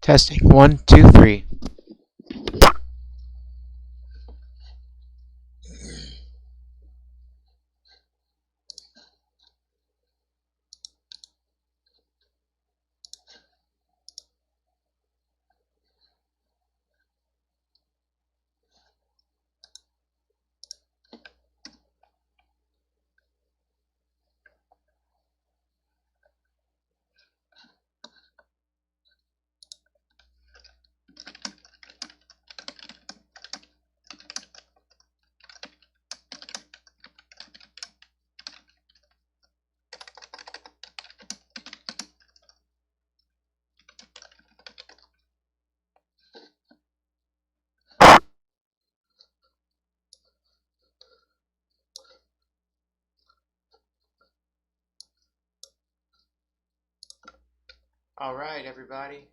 Testing. 1, 2, 3. All right, everybody.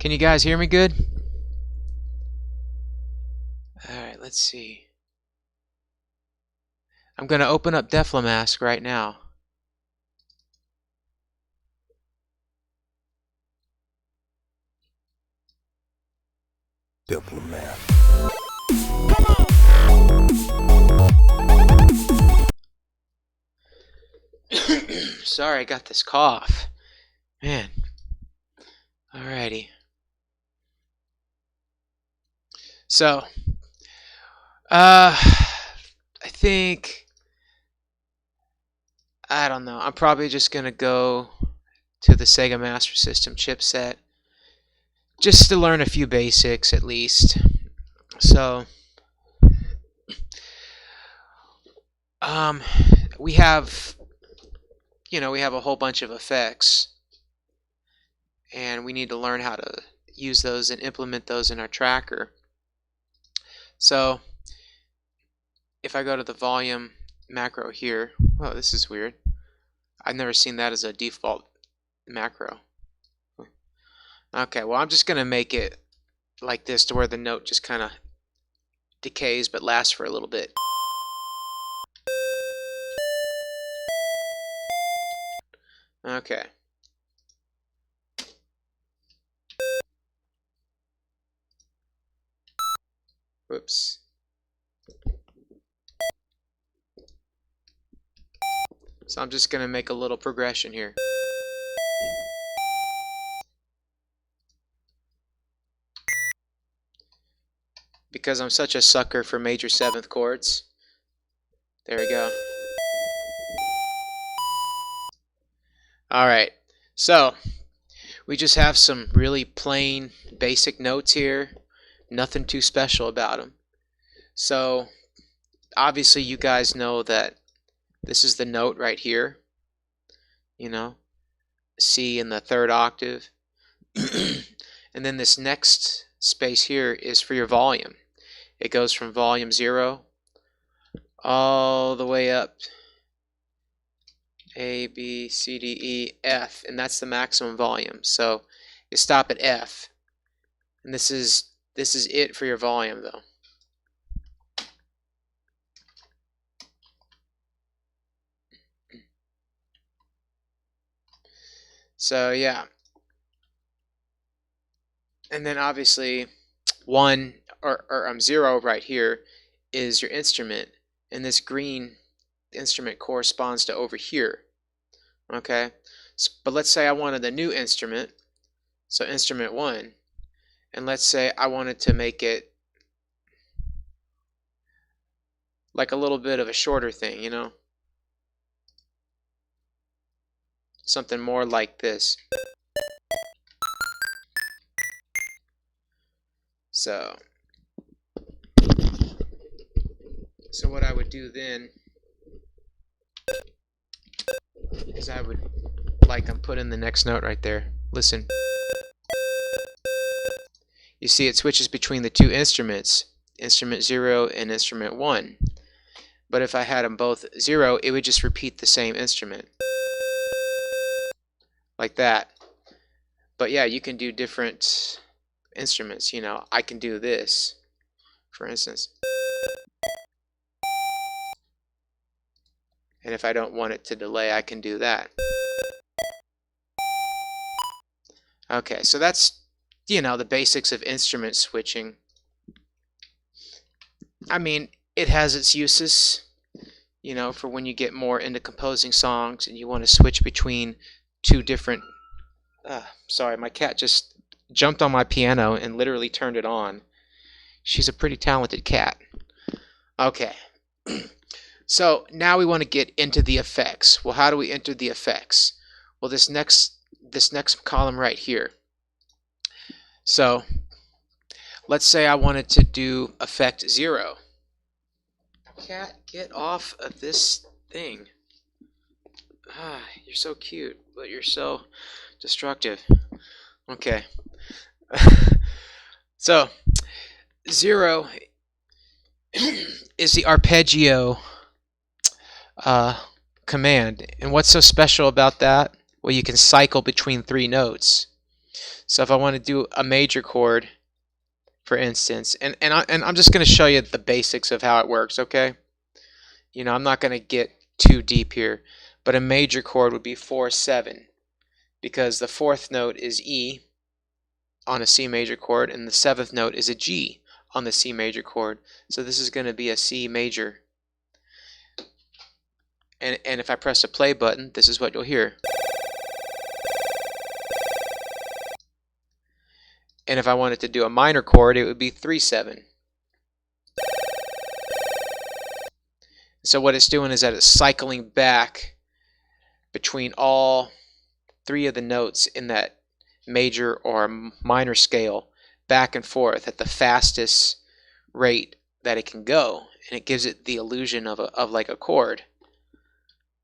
Can you guys hear me good? Alright, let's see. I'm going to open up Deflemask right now. Deflemask. Sorry, I got this cough. Man. Alrighty. So, I think, I don't know, I'm probably just going to go to the Sega Master System chipset just to learn a few basics at least. So, we have, we have a whole bunch of effects, and we need to learn how to use those and implement those in our tracker. So if I go to the volume macro here, oh, this is weird. I've never seen that as a default macro. Okay, well, I'm just going to make it like this to where the note just kind of decays but lasts for a little bit. Okay. Whoops. So I'm just going to make a little progression here. Because I'm such a sucker for major 7th chords. There we go. Alright, so we just have some really plain basic notes here. Nothing too special about them. So obviously you guys know that this is the note right here. You know, C in the 3rd octave. And then this next space here is for your volume. It goes from volume 0 all the way up A, B, C, D, E, F, and that's the maximum volume. So you stop at F, and this is it for your volume, though. So yeah, and then obviously 1 or 0 right here is your instrument, and this green instrument corresponds to over here. Okay, but let's say I wanted a new instrument, so instrument 1, and let's say I wanted to make it like a little bit of a shorter thing, you know, something more like this. So what I would do then is I would like I'm putting the next note right there. Listen. You see it switches between the two instruments, instrument 0 and instrument 1. But if I had them both 0, it would just repeat the same instrument. Like that. But yeah, you can do different instruments. You know, I can do this, for instance. And if I don't want it to delay, I can do that. Okay, so that's, you know, the basics of instrument switching. I mean, it has its uses, you know, for when you get more into composing songs and you want to switch between two different... sorry, my cat just jumped on my piano and literally turned it on. She's a pretty talented cat. Okay. So now we want to get into the effects. Well, how do we enter the effects? Well, this next column right here. So let's say I wanted to do effect 0. Cat, get off of this thing. You're so cute, but you're so destructive. Okay. So 0 is the arpeggio command. And what's so special about that? Well, you can cycle between 3 notes. So if I want to do a major chord, for instance, and I'm just going to show you the basics of how it works, okay? You know, I'm not going to get too deep here, but a major chord would be 4/7, because the 4th note is E on a C major chord, and the 7th note is a G on the C major chord. So this is going to be a C major. And if I press the play button, this is what you'll hear. And if I wanted to do a minor chord, it would be 3/7. So what it's doing is that it's cycling back between all 3 of the notes in that major or minor scale, back and forth at the fastest rate that it can go, and it gives it the illusion of like a chord.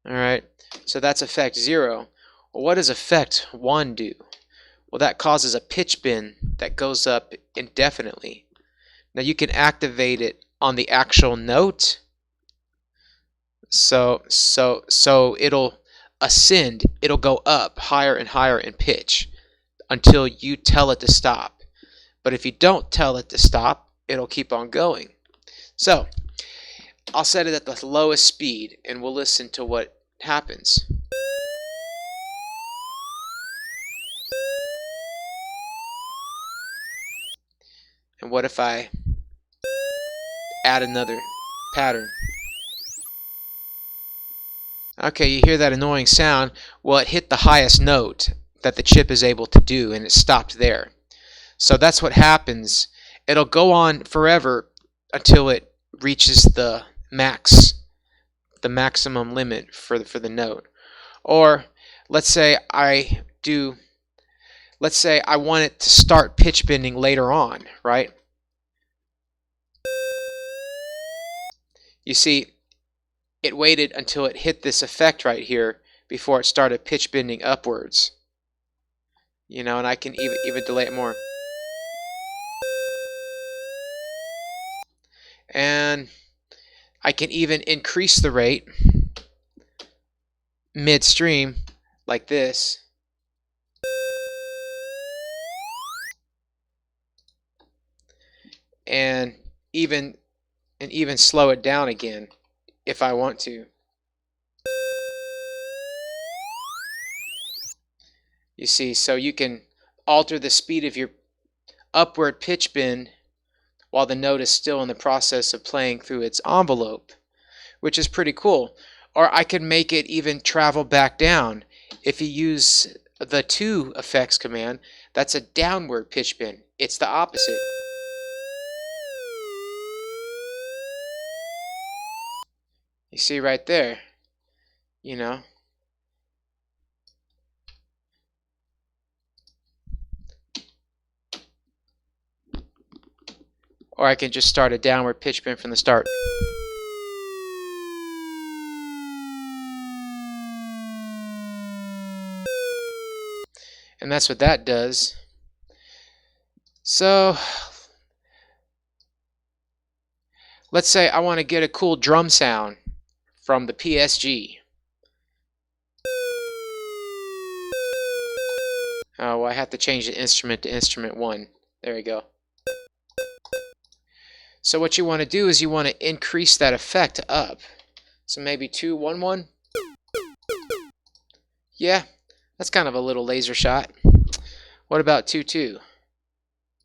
Alright, so that's effect 0. Well, what does effect 1 do? Well, that causes a pitch bend that goes up indefinitely. Now you can activate it on the actual note, so it'll ascend, it'll go up higher and higher in pitch until you tell it to stop. But if you don't tell it to stop, it'll keep on going. So I'll set it at the lowest speed and we'll listen to what happens. And what if I add another pattern? Okay, you hear that annoying sound? Well, it hit the highest note that the chip is able to do, and it stopped there. So that's what happens. It'll go on forever until it reaches the maximum limit for the note. Or let's say I want it to start pitch bending later on, right? You see, it waited until it hit this effect right here before it started pitch bending upwards. You know, and I can even delay it more. And I can even increase the rate midstream like this. And even slow it down again if I want to. You see, so you can alter the speed of your upward pitch bend while the note is still in the process of playing through its envelope, which is pretty cool. Or I can make it even travel back down. If you use the 2 effects command, that's a downward pitch bend. It's the opposite. You see right there, you know. Or I can just start a downward pitch bend from the start. And that's what that does. So let's say I want to get a cool drum sound from the PSG. Oh, well, I have to change the instrument to instrument 1. There we go. So what you want to do is you want to increase that effect up. So maybe 2, 1, 1. Yeah, that's kind of a little laser shot. What about 2, 2?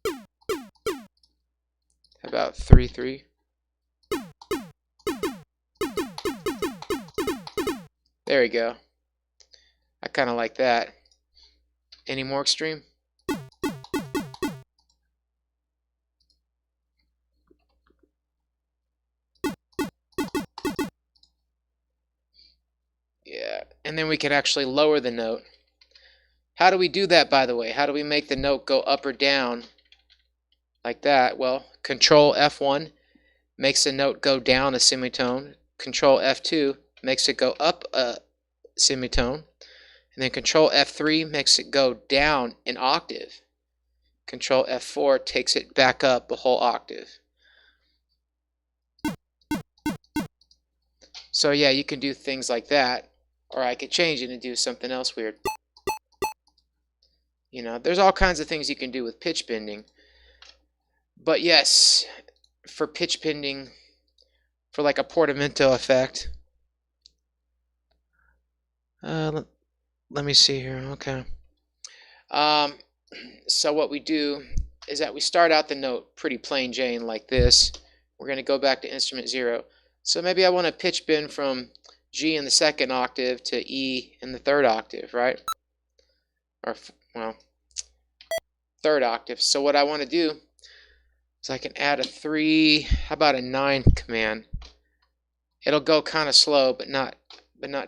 How about 3, 3? There we go. I kind of like that. Any more extreme? Yeah, and then we can actually lower the note. How do we do that, by the way? How do we make the note go up or down like that? Well, Control F1 makes the note go down a semitone. Control F2 makes it go up a semitone. And then Control F3 makes it go down an octave. Control F4 takes it back up a whole octave. So yeah, you can do things like that. Or I could change it and do something else weird. You know, there's all kinds of things you can do with pitch bending. But yes, for pitch bending, for like a portamento effect. Let me see here. Okay. So what we do is that we start out the note pretty plain Jane like this. We're going to go back to instrument 0. So maybe I want to pitch bend from G in the 2nd octave to E in the 3rd octave, right? Or, well, 3rd octave. So what I want to do is I can add a 3, how about a 9 command? It'll go kind of slow, but not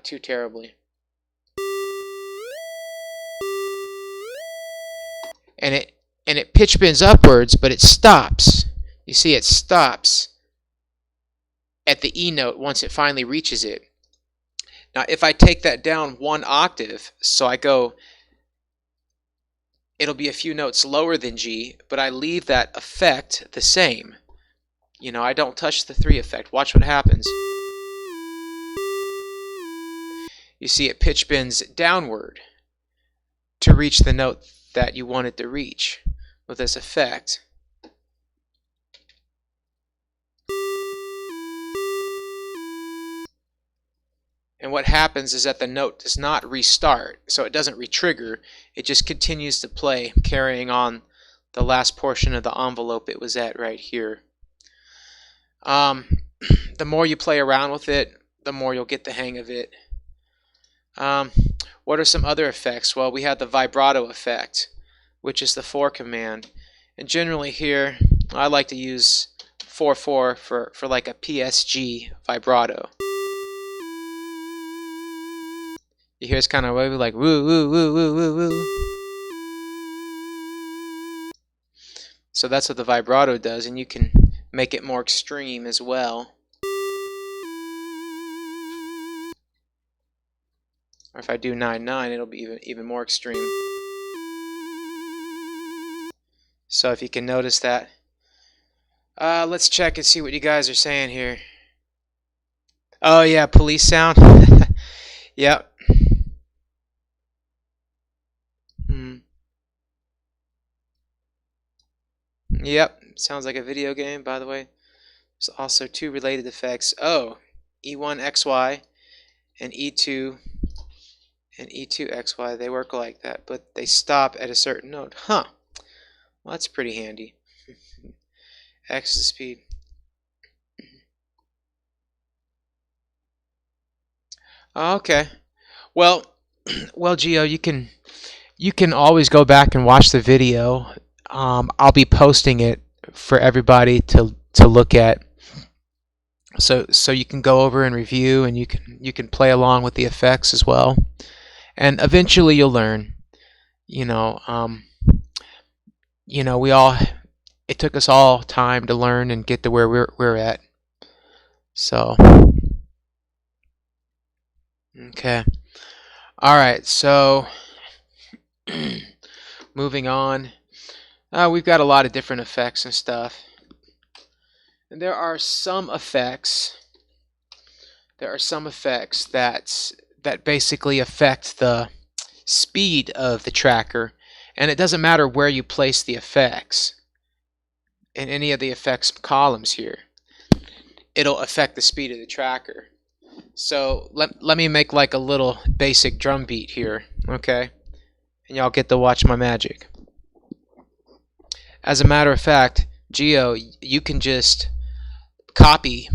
too terribly. And it pitch bends upwards, but it stops. You see, it stops at the E note once it finally reaches it. Now, if I take that down 1 octave, so I go, it'll be a few notes lower than G, but I leave that effect the same. You know, I don't touch the 3 effect. Watch what happens. You see, it pitch bends downward to reach the note that you want it to reach with this effect. And what happens is that the note does not restart, so it doesn't retrigger. It just continues to play, carrying on the last portion of the envelope it was at right here. The more you play around with it, the more you'll get the hang of it. What are some other effects? Well, we have the vibrato effect, which is the 4 command. And generally here, I like to use 4-4 for like a PSG vibrato. You hear it's kind of like woo, woo, woo, woo, woo, woo. So that's what the vibrato does, and you can make it more extreme as well. Or if I do 9-9, it'll be even more extreme. So if you can notice that. Let's check and see what you guys are saying here. Oh yeah, police sound. Yep. Yep, sounds like a video game, by the way. There's also 2 related effects. Oh, E1 XY and E2 and E2 XY, they work like that, but they stop at a certain note. Huh. Well, that's pretty handy. X is speed. Okay. Well, Gio, you can always go back and watch the video. I'll be posting it for everybody to look at. So you can go over and review, and you can play along with the effects as well. And eventually you'll learn. You know, it took us all time to learn and get to where we're at. So, okay. All right, so Moving on, we've got a lot of different effects and stuff. And there are some effects that basically affect the speed of the tracker, and it doesn't matter where you place the effects in any of the effects columns here. It'll affect the speed of the tracker. So let me make like a little basic drum beat here, okay? And y'all get to watch my magic. As a matter of fact, Geo, you can just copy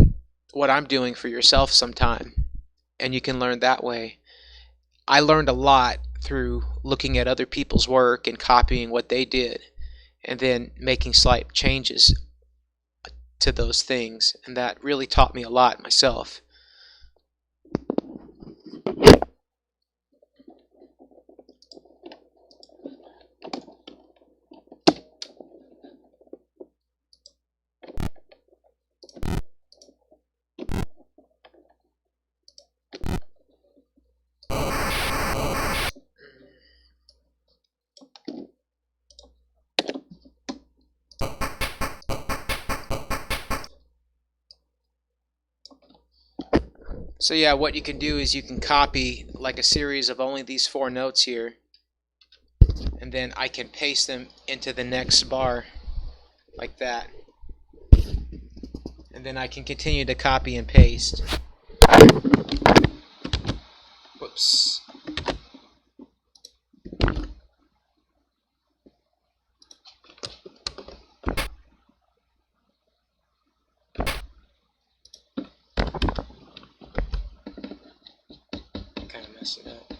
what I'm doing for yourself sometime, and you can learn that way. I learned a lot through looking at other people's work and copying what they did, and then making slight changes to those things, and that really taught me a lot myself. So yeah, what you can do is you can copy like a series of only these 4 notes here, and then I can paste them into the next bar like that, and then I can continue to copy and paste. Whoops. Kind of messed it up.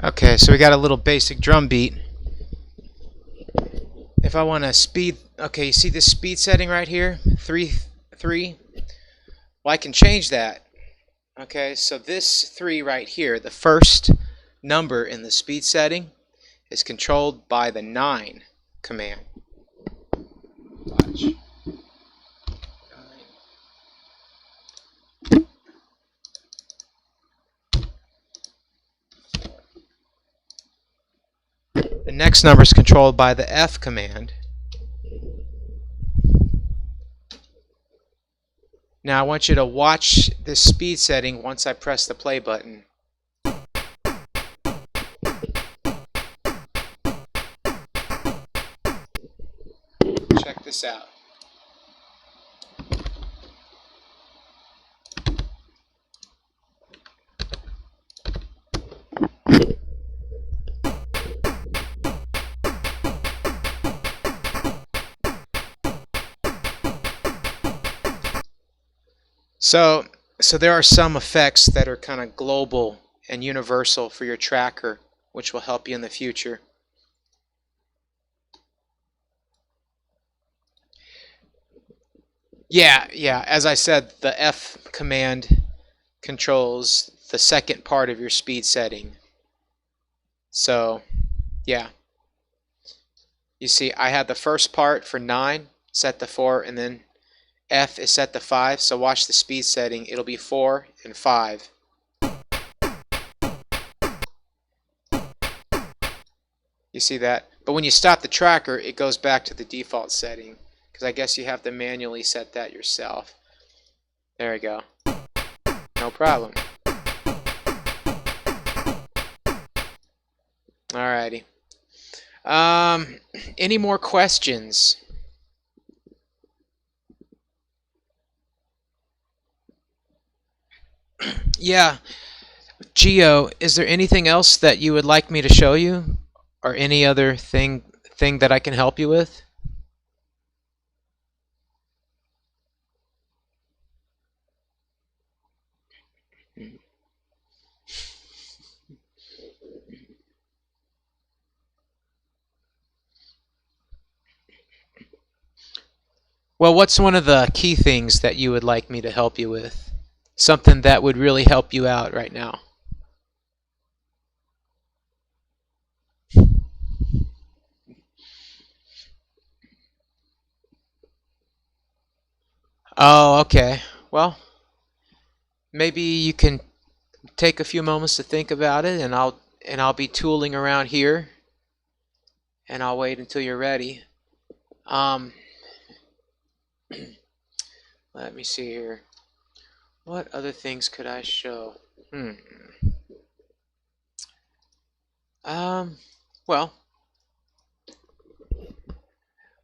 Okay, so we got a little basic drum beat. If I want to speed, okay, you see this speed setting right here, 3. Well, I can change that. Okay, so this 3 right here, the first number in the speed setting, is controlled by the 9 command. Watch. The next number is controlled by the F command. Now I want you to watch this speed setting once I press the play button. Check this out. So, so there are some effects that are kind of global and universal for your tracker, which will help you in the future. Yeah. As I said, the F command controls the second part of your speed setting. So, yeah. You see, I had the first part for 9 set to 4, and then F is set to 5. So watch the speed setting. It'll be 4 and 5. You see that? But when you stop the tracker, it goes back to the default setting, because I guess you have to manually set that yourself. There we go. No problem. Alrighty. Any more questions? Yeah. Geo, is there anything else that you would like me to show you? Or any other thing that I can help you with? Well, what's one of the key things that you would like me to help you with? Something that would really help you out right now. Oh, okay. Well, maybe you can take a few moments to think about it, and I'll be tooling around here, and I'll wait until you're ready. Let me see here. What other things could I show? Well,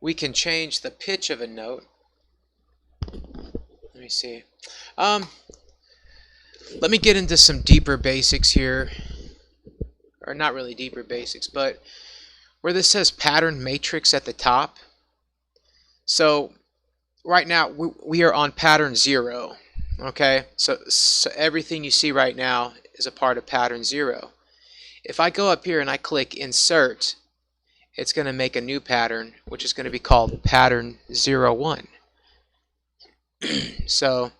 we can change the pitch of a note. Let me see. Let me get into some deeper basics here. Or not really deeper basics, but where this says pattern matrix at the top. So right now we are on pattern 0. Okay, so everything you see right now is a part of pattern 0. If I go up here and I click insert, it's going to make a new pattern, which is going to be called pattern 01. So,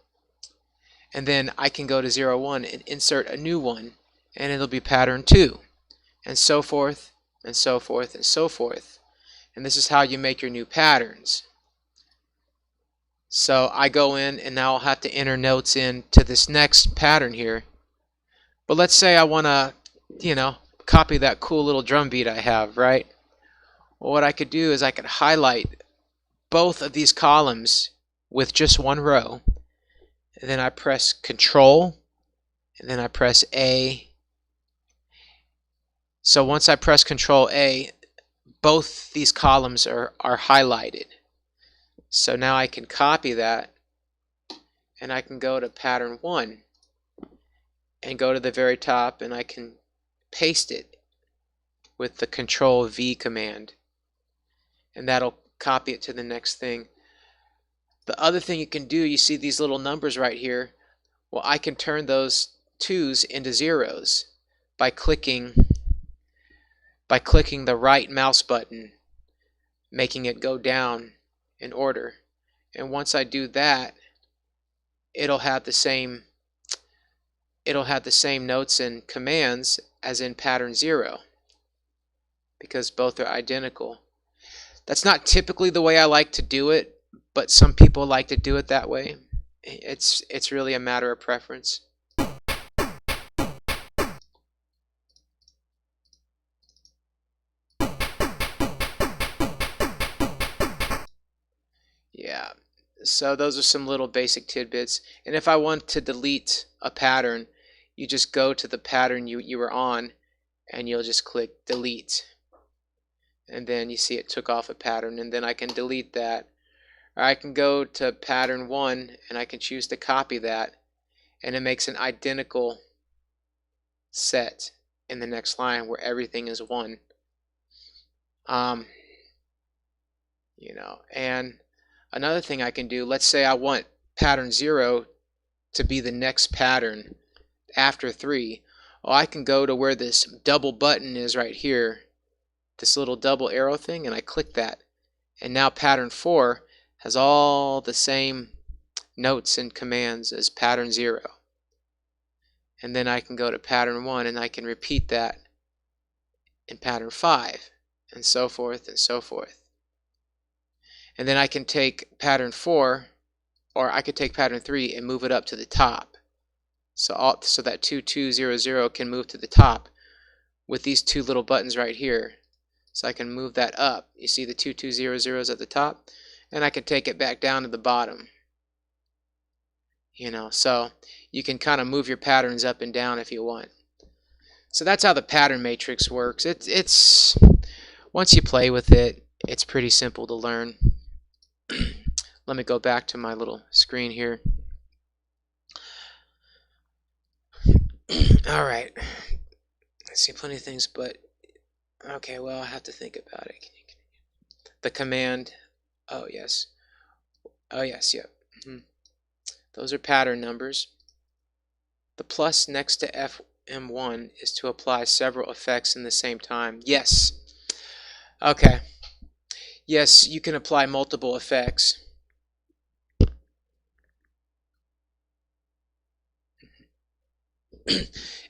and then I can go to 01 and insert a new one, and it'll be pattern 2, and so forth, and so forth, and so forth. And this is how you make your new patterns. So I go in, and now I'll have to enter notes into this next pattern here. But let's say I want to, copy that cool little drum beat I have, right? Well, what I could do is I could highlight both of these columns with just one row, and then I press Control, and then I press A. So once I press Control A, both these columns are highlighted. So now I can copy that, and I can go to pattern 1 and go to the very top, and I can paste it with the Control V command, and that'll copy it to the next thing. The other thing you can do, you see these little numbers right here. Well, I can turn those 2's into 0's by clicking the right mouse button, making it go down in order. And once I do that, it'll have the same notes and commands as in pattern 0, because both are identical. That's not typically the way I like to do it, but some people like to do it that way. It's really a matter of preference. Yeah, so those are some little basic tidbits. And if I want to delete a pattern, you just go to the pattern you were on, and you'll just click delete. And then you see it took off a pattern, and then I can delete that. Or I can go to pattern 1, and I can choose to copy that, and it makes an identical set in the next line where everything is 1. And another thing I can do, let's say I want pattern 0 to be the next pattern after 3, well, I can go to where this double button is right here, this little double arrow thing, and I click that. And now pattern 4 has all the same notes and commands as pattern 0. And then I can go to pattern 1 and I can repeat that in pattern 5, and so forth and so forth. And then I can take pattern 4, or I could take pattern 3 and move it up to the top. So that 2200 can move to the top with these 2 little buttons right here. So I can move that up. You see the 2200s at the top, and I can take it back down to the bottom. So you can kind of move your patterns up and down if you want. So that's how the pattern matrix works. It's once you play with it, it's pretty simple to learn. Let me go back to my little screen here. All right. I see plenty of things, but okay, well, I have to think about it. The command, oh yes, yep. Those are pattern numbers. The plus next to FM1 is to apply several effects in the same time. Yes. Okay. Yes, you can apply multiple effects.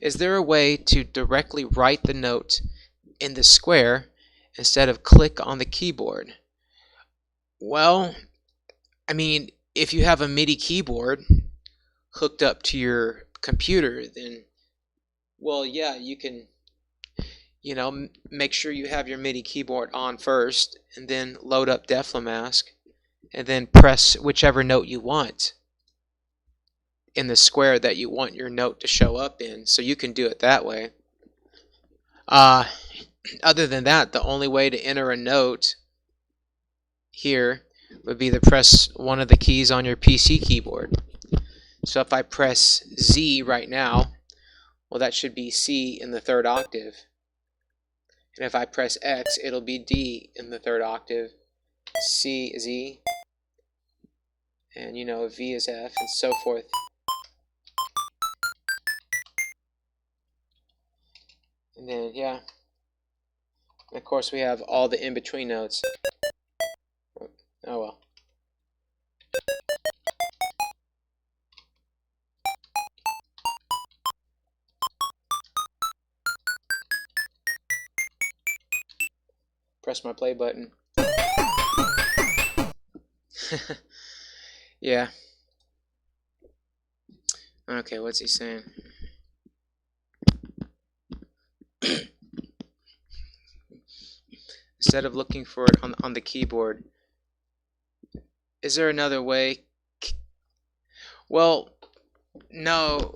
Is there a way to directly write the note in the square instead of click on the keyboard? Well, I mean, if you have a MIDI keyboard hooked up to your computer, then, well, yeah, you can, make sure you have your MIDI keyboard on first, and then load up Deflemask, and then press whichever note you want in the square that you want your note to show up in. So you can do it that way. Other than that, the only way to enter a note here would be to press one of the keys on your PC keyboard. So if I press Z right now, well, that should be C in the 3rd octave. And if I press X, it'll be D in the 3rd octave, C is E, and V is F, and so forth. And then, yeah. And of course, we have all the in-between notes. Oh well. Press my play button. Yeah. Okay, what's he saying? Instead of looking for it on the keyboard, is there another way? Well, no,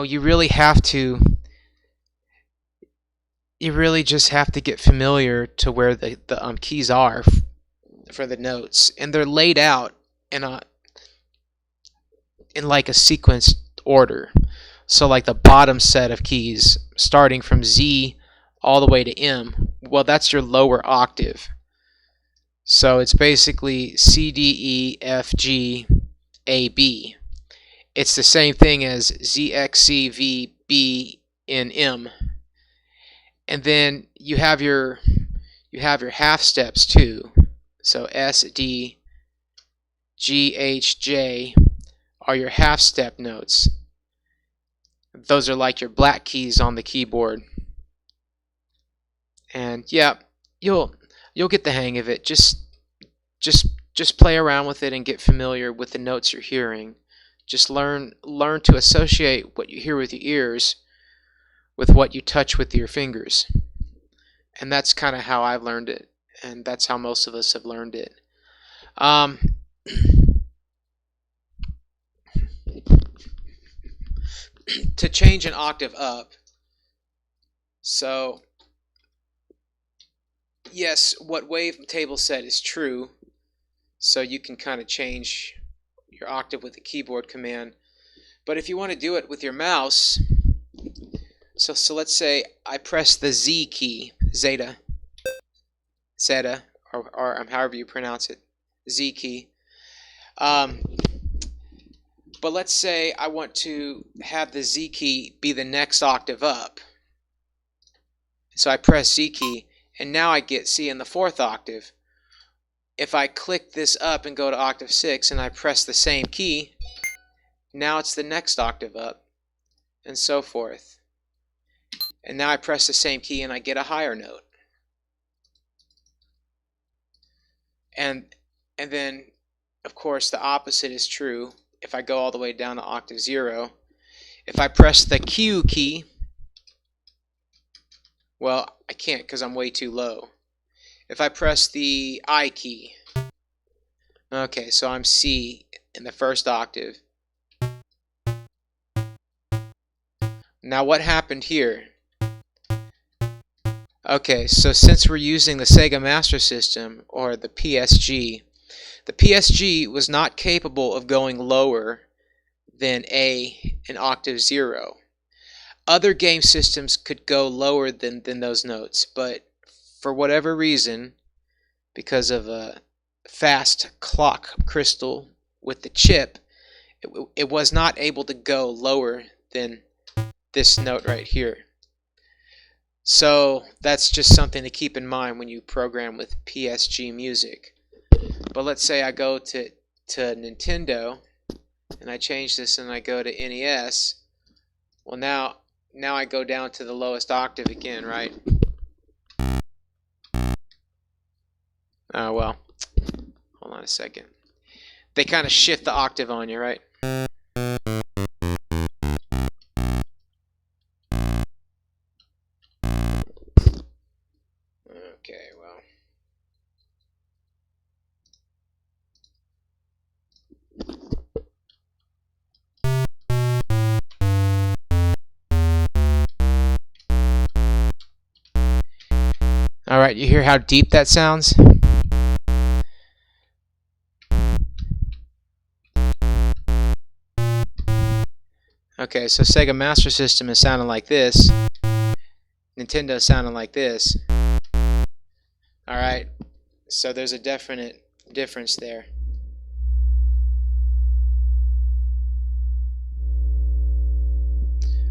you really have to. You really just have to get familiar to where the keys are for the notes, and they're laid out in like a sequenced order. So like the bottom set of keys, starting from Z all the way to M, well, that's your lower octave. So it's basically C, D, E, F, G, A, B. It's the same thing as Z, X, C, V, B, in M. And then you have your half steps too. So S, D, G, H, J are your half step notes. Those are like your black keys on the keyboard. And yeah, you'll get the hang of it. Just play around with it and get familiar with the notes you're hearing. Just learn to associate what you hear with your ears with what you touch with your fingers. And that's kind of how I've learned it, and that's how most of us have learned it. To change an octave up, so yes, what wavetable said is true. So you can kind of change your octave with the keyboard command. But if you want to do it with your mouse, so let's say I press the Z key, Zeta, or however you pronounce it, Z key. But let's say I want to have the Z key be the next octave up. So I press Z key, and now I get C in the 4th octave. If I click this up and go to octave 6 and I press the same key, now it's the next octave up, and so forth. And now I press the same key and I get a higher note. And then, of course, the opposite is true. If I go all the way down to octave 0, if I press the Q key, well, I can't because I'm way too low. If I press the I key, okay, so I'm C in the 1st octave. Now what happened here? Okay, so since we're using the Sega Master System, or the PSG was not capable of going lower than A in octave 0. Other game systems could go lower than those notes, but for whatever reason, because of a fast clock crystal with the chip, it was not able to go lower than this note right here. So that's just something to keep in mind when you program with PSG music. But let's say I go to Nintendo and I change this and I go to NES. Well, now I go down to the lowest octave again, right? Oh, well, hold on a second. They kind of shift the octave on you, right? Okay, well. Alright, you hear how deep that sounds? Okay, so Sega Master System is sounding like this. Nintendo is sounding like this. Alright, so there's a definite difference there.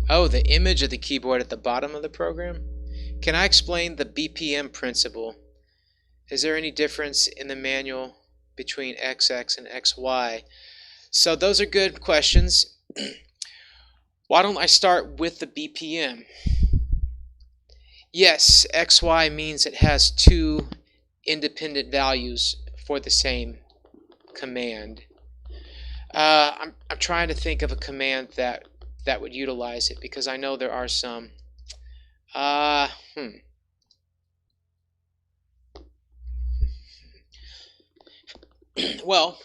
Oh, the image of the keyboard at the bottom of the program? Can I explain the BPM principle? Is there any difference in the manual between XX and XY? So those are good questions. Why don't I start with the BPM? Yes, XY means it has 2 independent values for the same command. I'm trying to think of a command that would utilize it, because I know there are some. Well,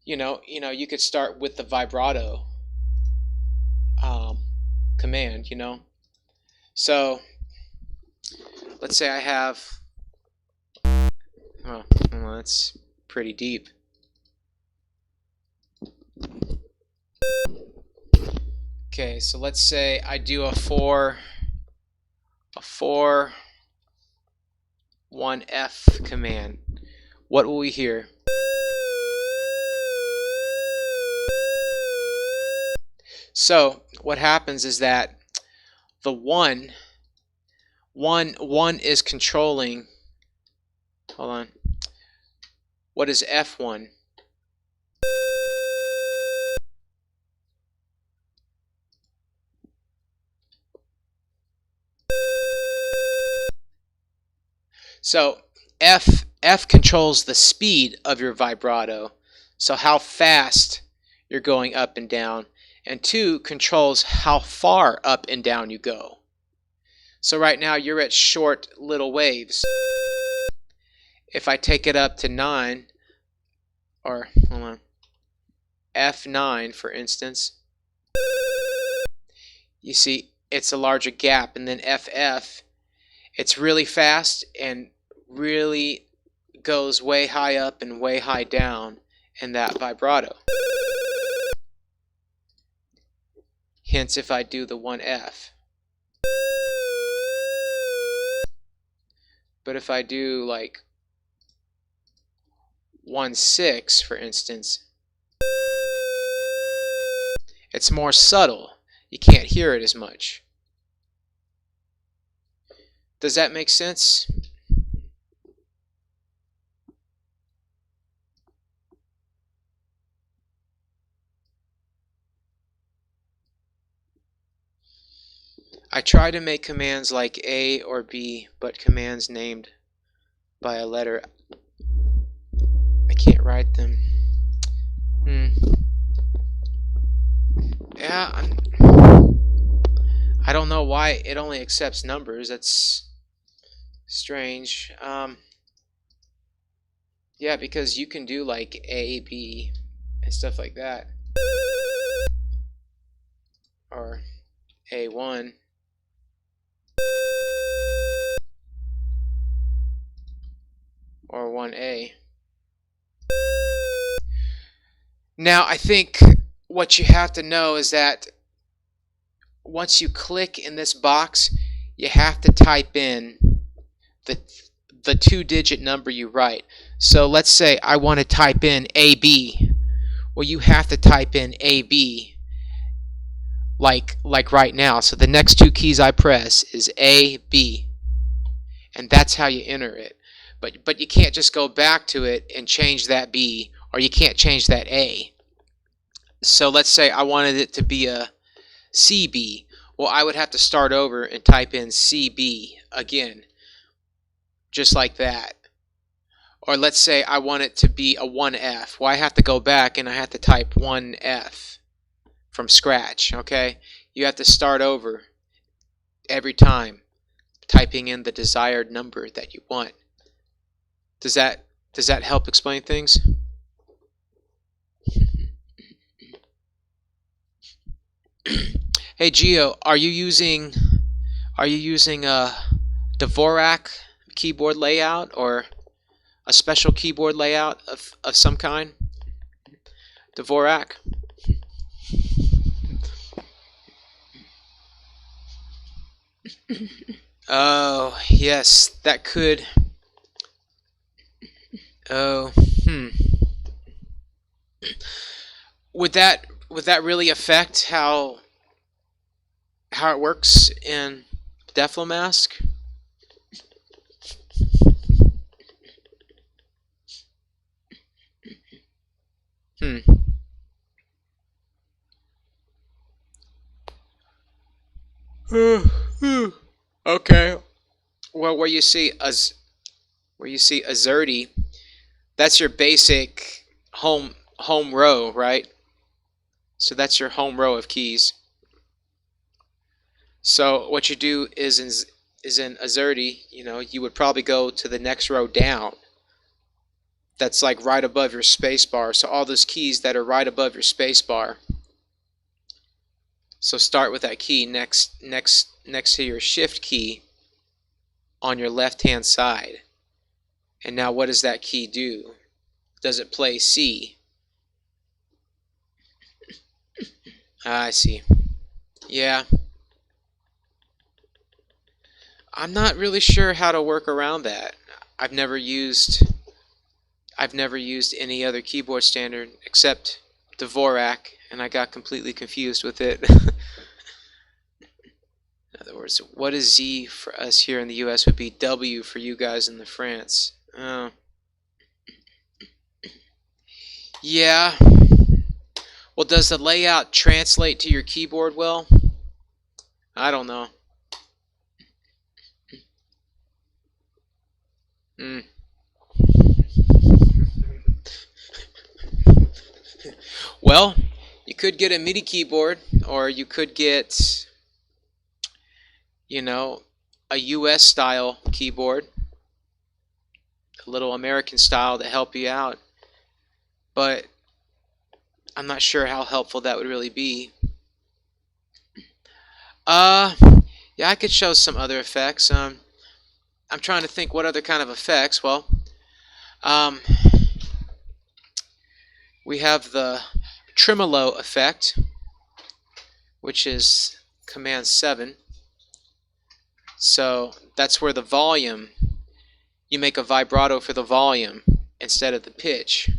you could start with the vibrato command, So let's say I have, well, that's pretty deep. Okay, so let's say I do a 1F command. What will we hear? So what happens is that the 1 is controlling, hold on, what is F1? So F controls the speed of your vibrato, so how fast you're going up and down, and 2 controls how far up and down you go. So right now you're at short little waves. If I take it up to 9, or hold on, F9 for instance, you see it's a larger gap, and then FF, it's really fast and really goes way high up and way high down in that vibrato. Hence, if I do the 1F. But if I do like 1/6, for instance, It's more subtle. You can't hear it as much. Does that make sense? I try to make commands like A or B, but commands named by a letter, I can't write them. Yeah, I don't know why it only accepts numbers. That's strange. Yeah, because you can do like A, B, and stuff like that. Or A1. Or 1A. Now, I think what you have to know is that once you click in this box, you have to type in the two-digit number you write. So let's say I want to type in AB. Well, you have to type in AB like right now. So the next two keys I press is AB, and that's how you enter it. But you can't just go back to it and change that B, or you can't change that A. So let's say I wanted it to be a CB. Well, I would have to start over and type in CB again, just like that. Or let's say I want it to be a 1F. Well, I have to go back and I have to type 1F from scratch, okay? You have to start over every time, typing in the desired number that you want. Does that help explain things? Hey Gio, are you using a Dvorak keyboard layout or a special keyboard layout of some kind? Dvorak? Oh, yes, that could. Oh, Would that really affect how it works in Deflemask? Okay. Well, where you see Azerty, that's your basic home row, right? So that's your home row of keys. So what you do is in Azerty, you would probably go to the next row down. That's like right above your space bar. So all those keys that are right above your space bar. So start with that key next to your shift key on your left hand side. And now what does that key do? Does it play C? I see. Yeah. I'm not really sure how to work around that. I've never used any other keyboard standard except Dvorak, and I got completely confused with it. In other words, what is Z for us here in the US would be W for you guys in the France. Oh. Yeah. Well, does the layout translate to your keyboard well? I don't know. Well, you could get a MIDI keyboard, or you could get, a US style keyboard, a little American style to help you out. But I'm not sure how helpful that would really be. Yeah, I could show some other effects. I'm trying to think what other kind of effects. Well, we have the tremolo effect, which is Command 7. So that's where the volume, you make a vibrato for the volume instead of the pitch.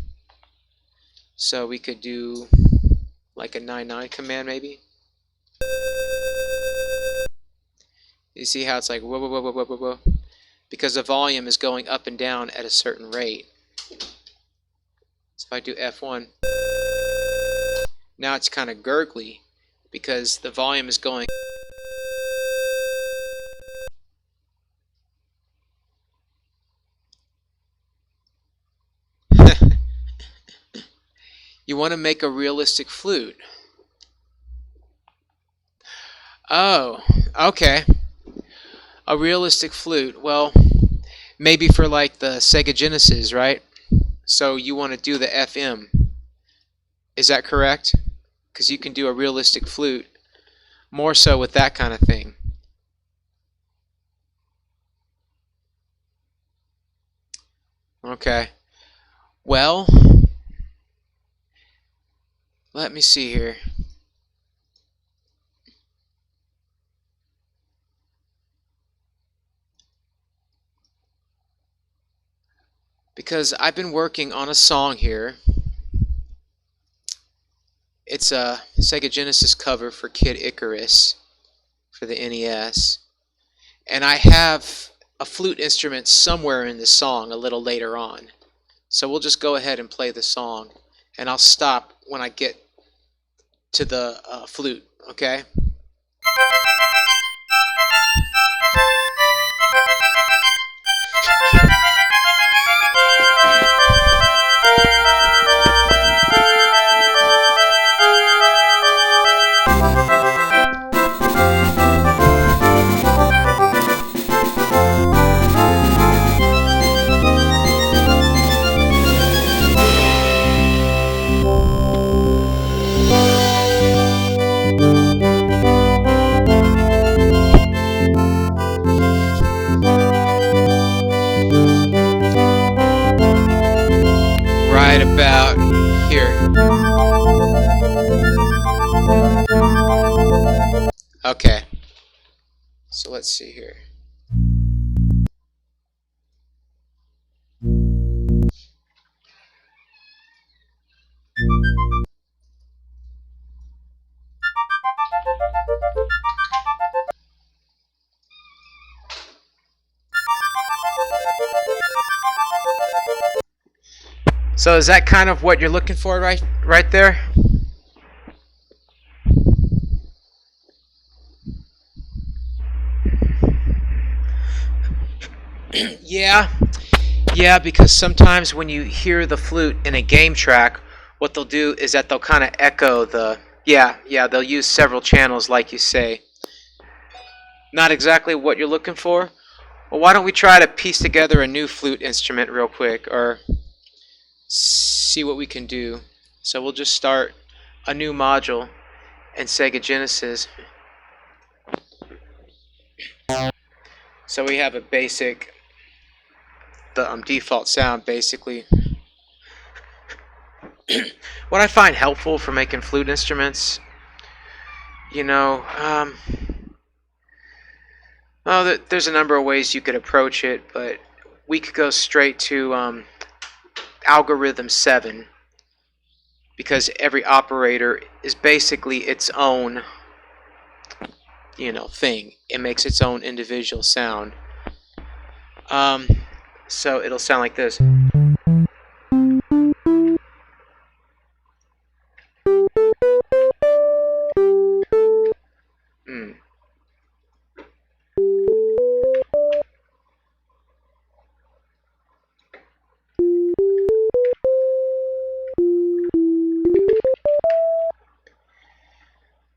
So we could do like a 9/9 command maybe. You see how it's like whoa, whoa, whoa, whoa, whoa, whoa, because the volume is going up and down at a certain rate. So if I do F1, now it's kind of gurgly because the volume is going. You want to make a realistic flute. Oh, okay. A realistic flute. Well, maybe for like the Sega Genesis, right? So you want to do the FM. Is that correct? Because you can do a realistic flute more so with that kind of thing. Okay. Well, let me see here. Because I've been working on a song here. It's a Sega Genesis cover for Kid Icarus for the NES. And I have a flute instrument somewhere in the song a little later on. So we'll just go ahead and play the song. And I'll stop when I get to the flute, okay? Right about here. Okay. So let's see here. So is that kind of what you're looking for right there? Yeah, because sometimes when you hear the flute in a game track, what they'll do is that they'll kind of echo the they'll use several channels like you say. Not exactly what you're looking for. Well, why don't we try to piece together a new flute instrument real quick, or see what we can do. So we'll just start a new module in Sega Genesis. So we have a basic, the default sound basically. What I find helpful for making flute instruments, well, there's a number of ways you could approach it, but we could go straight to algorithm 7, because every operator is basically its own thing. It makes its own individual sound. So it'll sound like this.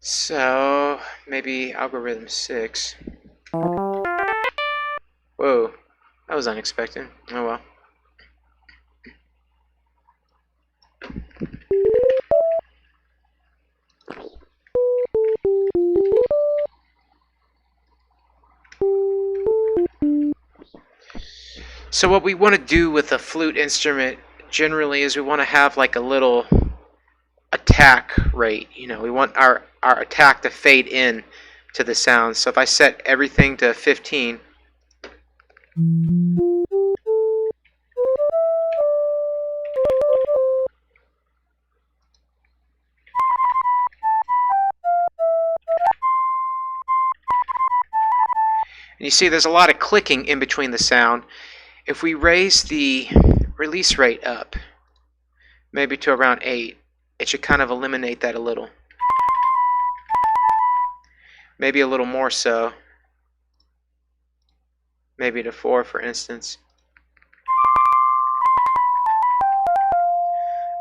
So maybe algorithm 6. Whoa, that was unexpected. Oh well. So what we want to do with a flute instrument generally is we want to have like a little attack rate. We want our attack to fade in to the sound. So if I set everything to 15, You see there's a lot of clicking in between the sound. If we raise the release rate up, maybe to around 8, it should kind of eliminate that a little. Maybe a little more so. Maybe to 4, for instance.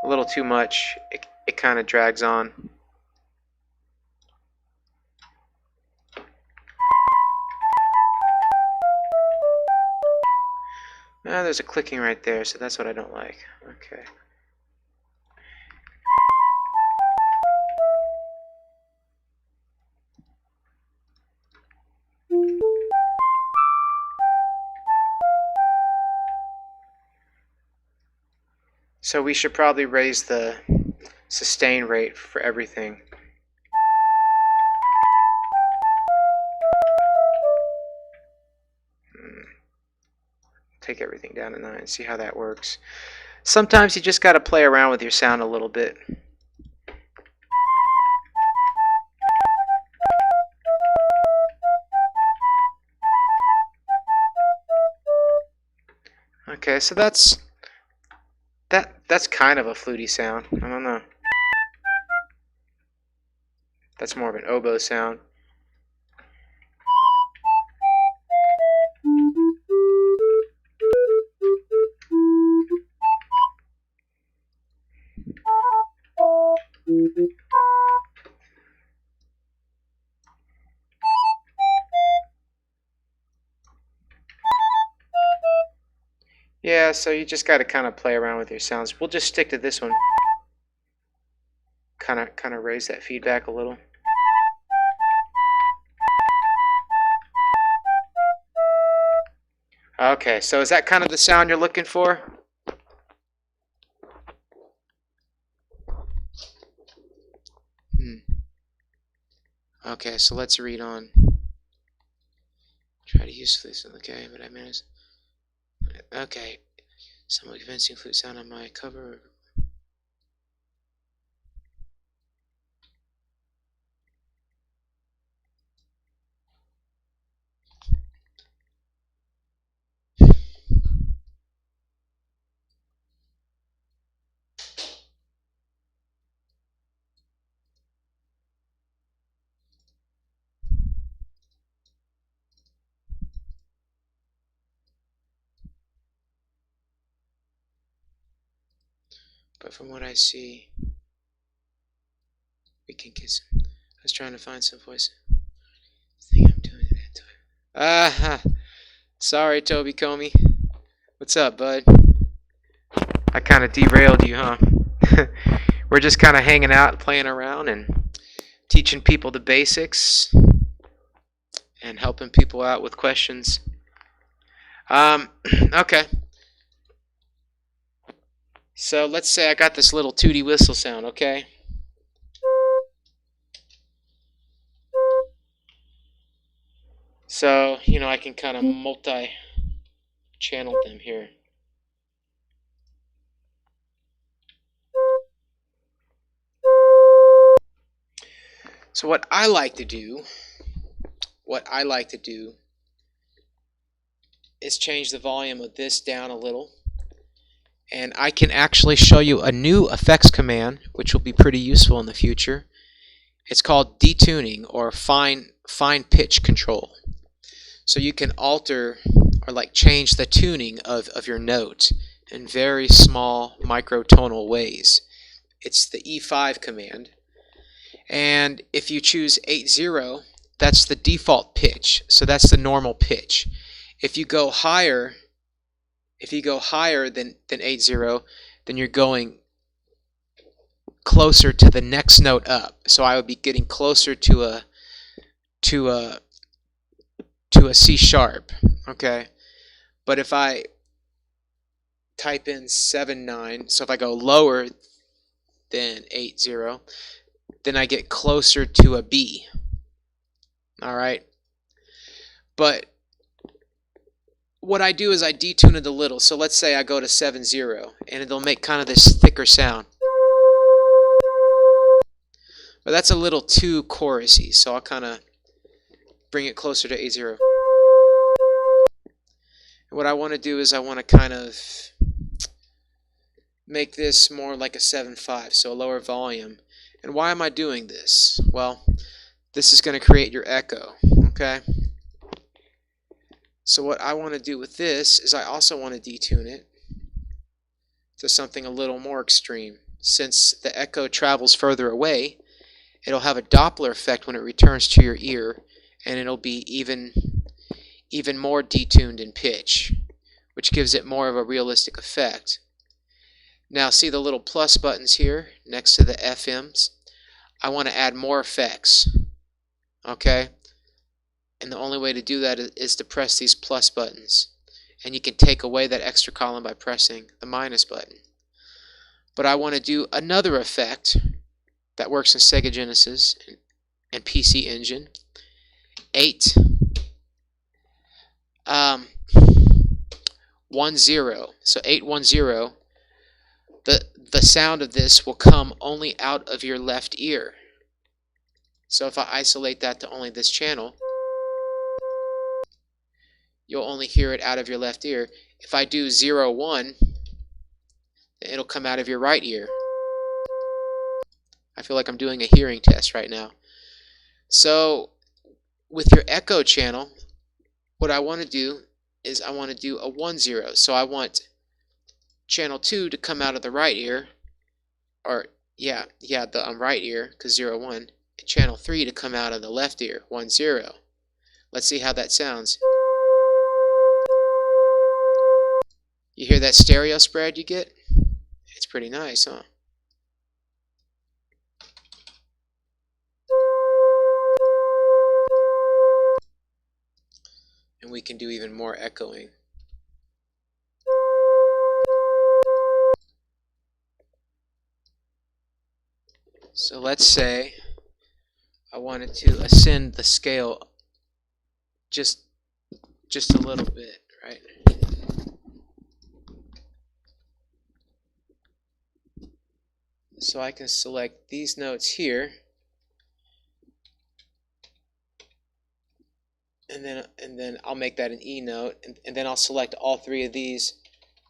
A little too much. It kind of drags on. There's a clicking right there, so that's what I don't like. Okay. So we should probably raise the sustain rate for everything. Take everything down to 9, see how that works. Sometimes you just got to play around with your sound a little bit. Okay, so that's kind of a fluty sound. I don't know. That's more of an oboe sound. Yeah, so you just got to kind of play around with your sounds. We'll just stick to this one. Kind of raise that feedback a little. Okay, so is that kind of the sound you're looking for? Okay, so let's read on. Try to use this. Okay, but I managed. Okay, somewhat convincing flute sound on my cover. But from what I see, we can kiss him. I was trying to find some voice. I think I'm doing it that time. Sorry, Toby Comey. What's up, bud? I kind of derailed you, huh? We're just kind of hanging out, playing around, and teaching people the basics, and helping people out with questions. Okay. So let's say I got this little tooty whistle sound, okay? So, you know, I can kind of multi-channel them here. So what I like to do is change the volume of this down a little. And I can actually show you a new effects command, which will be pretty useful in the future. It's called detuning, or fine pitch control. So you can alter or like change the tuning of your note in very small microtonal ways. It's the E5 command. And if you choose 8-0, that's the default pitch. So that's the normal pitch. If you go higher than 8-0, then you're going closer to the next note up. So I would be getting closer to a C sharp, okay? But if I type in 7-9, so if I go lower than 8-0, then I get closer to a B. All right? But what I do is I detune it a little. So let's say I go to 7-0, and it'll make kind of this thicker sound. But that's a little too chorusy, so I'll kind of bring it closer to 8-0. And what I want to do is I want to kind of make this more like a 7.5, so a lower volume. And why am I doing this? Well, this is going to create your echo, okay? So what I want to do with this is I also want to detune it to something a little more extreme. Since the echo travels further away, it'll have a Doppler effect when it returns to your ear, and it'll be even more detuned in pitch, which gives it more of a realistic effect. Now see the little plus buttons here next to the FMs? I want to add more effects, okay? And the only way to do that is to press these plus buttons. And you can take away that extra column by pressing the minus button. But I want to do another effect that works in Sega Genesis and PC Engine. 8 1 0. So 8 1 0. The sound of this will come only out of your left ear. So if I isolate that to only this channel, you'll only hear it out of your left ear. If I do 0 1, it'll come out of your right ear. I feel like I'm doing a hearing test right now. So with your echo channel, what I want to do is I want to do a 1 0. So I want channel 2 to come out of the right ear, or the right ear, because 0 1, and channel 3 to come out of the left ear, 1 0. Let's see how that sounds. You hear that stereo spread you get? It's pretty nice, huh? And we can do even more echoing. So let's say I wanted to ascend the scale just a little bit, right? So I can select these notes here, and then I'll make that an E note, and then I'll select all 3 of these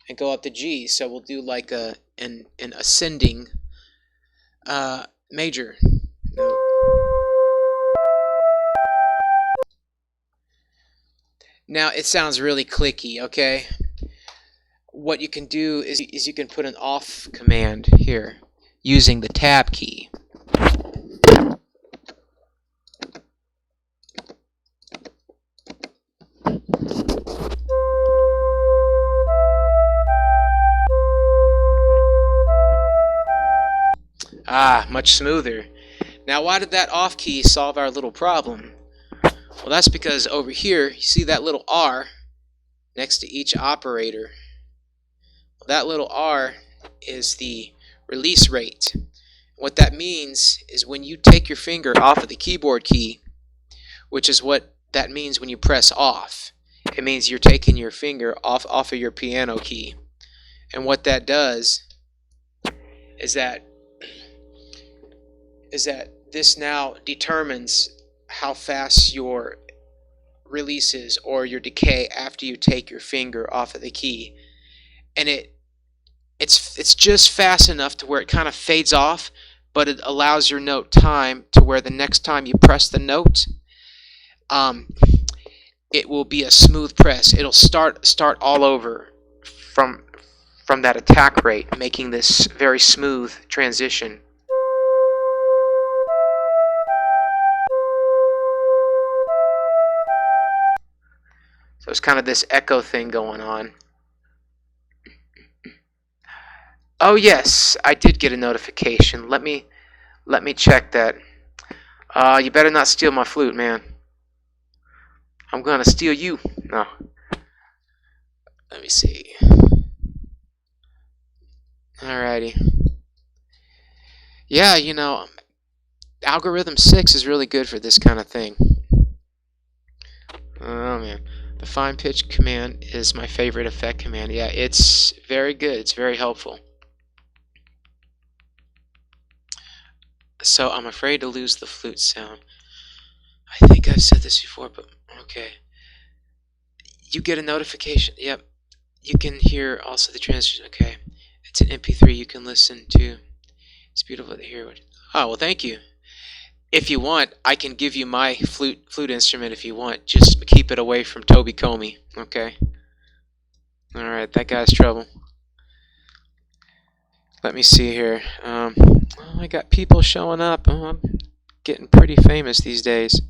and go up to G. So we'll do like an ascending major note. Now it sounds really clicky, okay? What you can do is you can put an off command here using the tab key. Ah, much smoother. Now why did that off key solve our little problem? Well, that's because over here, you see that little R next to each operator? Well, that little R is the release rate. What that means is when you take your finger off of the keyboard key, which is what that means when you press off. It means you're taking your finger off of your piano key. And what that does is that this now determines how fast your release is or your decay after you take your finger off of the key. And it's just fast enough to where it kind of fades off, but it allows your note time to where the next time you press the note, it will be a smooth press. It'll start all over from that attack rate, making this very smooth transition. So it's kind of this echo thing going on. Oh yes, I did get a notification. Let me check that. You better not steal my flute, man. I'm gonna steal you. No. Let me see. Alrighty. Yeah, you know, algorithm 6 is really good for this kind of thing. Oh man. The fine pitch command is my favorite effect command. Yeah, it's very good. It's very helpful. So I'm afraid to lose the flute sound. I think I've said this before, but okay. You get a notification. Yep. You can hear also the transition. Okay. It's an MP3 you can listen to. It's beautiful to hear. Oh, well, thank you. If you want, I can give you my flute instrument if you want. Just keep it away from Toby Comey. Okay. Alright, that guy's trouble. Let me see here. Oh, I got people showing up. Oh, I'm getting pretty famous these days.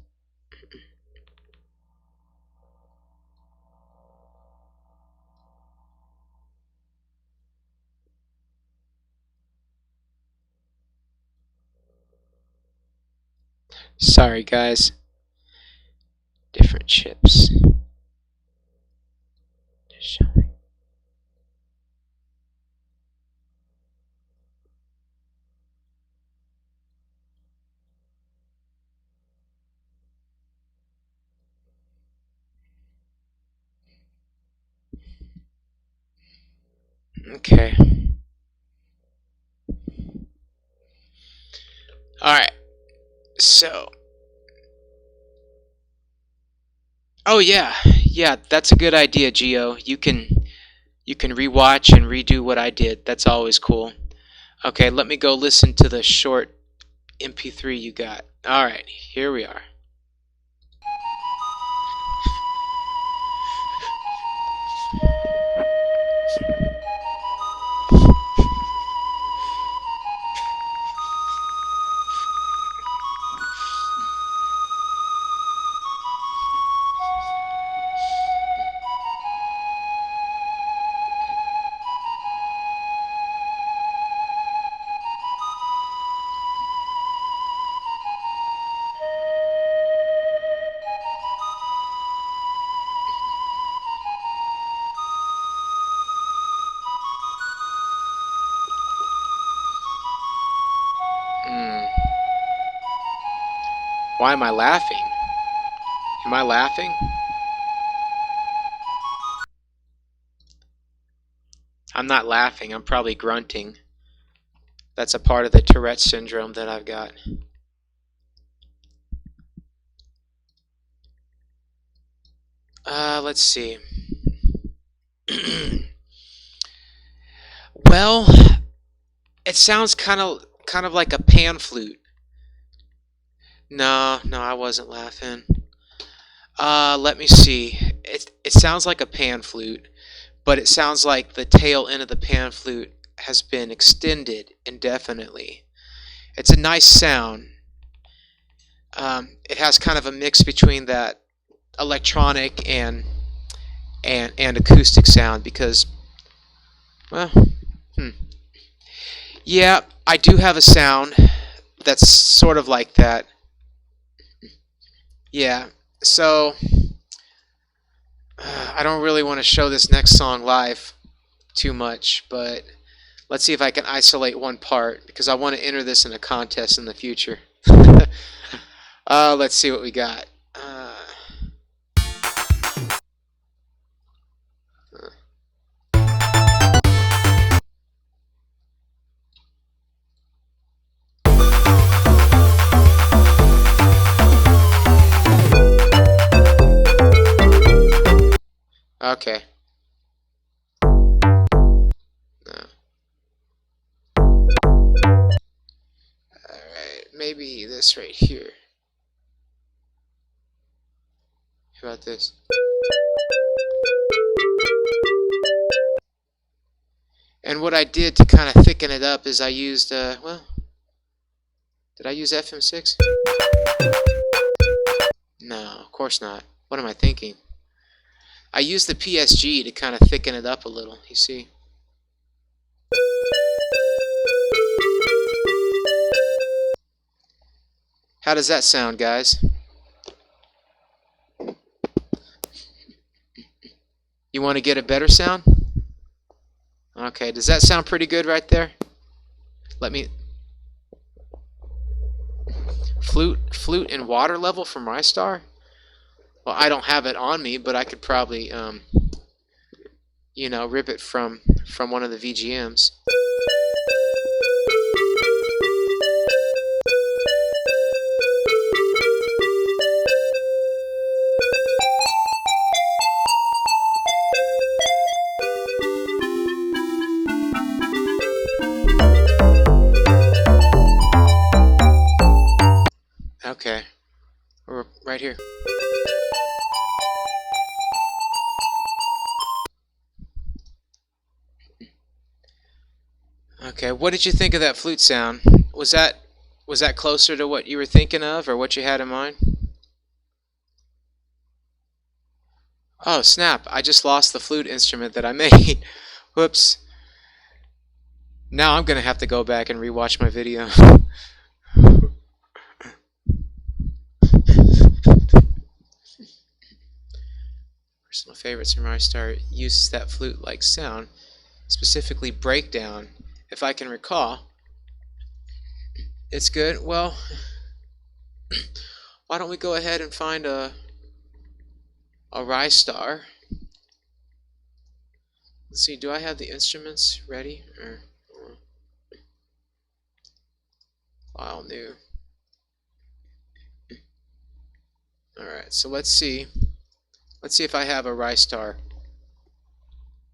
Sorry, guys. Different chips. Just showing. Okay. Alright. So. Oh yeah. Yeah, that's a good idea, Gio. You can rewatch and redo what I did. That's always cool. Okay, let me go listen to the short MP3 you got. Alright, here we are. Why am I laughing? Am I laughing? I'm not laughing. I'm probably grunting. That's a part of the Tourette syndrome that I've got. Let's see. Well, it sounds kind of like a pan flute. No, I wasn't laughing. Let me see. It sounds like a pan flute, but it sounds like the tail end of the pan flute has been extended indefinitely. It's a nice sound. It has kind of a mix between that electronic and acoustic sound because, well, yeah, I do have a sound that's sort of like that. Yeah, so I don't really want to show this next song live too much, but let's see if I can isolate one part because I want to enter this in a contest in the future. Let's see what we got. Okay. No. Alright, maybe this right here. How about this? And what I did to kind of thicken it up is I used, well, did I use FM6? No, of course not. What am I thinking? I used the PSG to kind of thicken it up a little, you see. How does that sound, guys? You want to get a better sound? Okay, does that sound pretty good right there? Let me... Flute and water level from MyStar? Well, I don't have it on me, but I could probably, you know, rip it from one of the VGMs. here. Okay, what did you think of that flute sound? Was that closer to what you were thinking of or what you had in mind? Oh, snap. I just lost the flute instrument that I made. Whoops. Now I'm going to have to go back and rewatch my video. Personal favorites from Rystar uses that flute-like sound, specifically breakdown. If I can recall, it's good. Well, why don't we go ahead and find a Rystar? Let's see, do I have the instruments ready? Or file new. Alright, so let's see. Let's see if I have a Rystar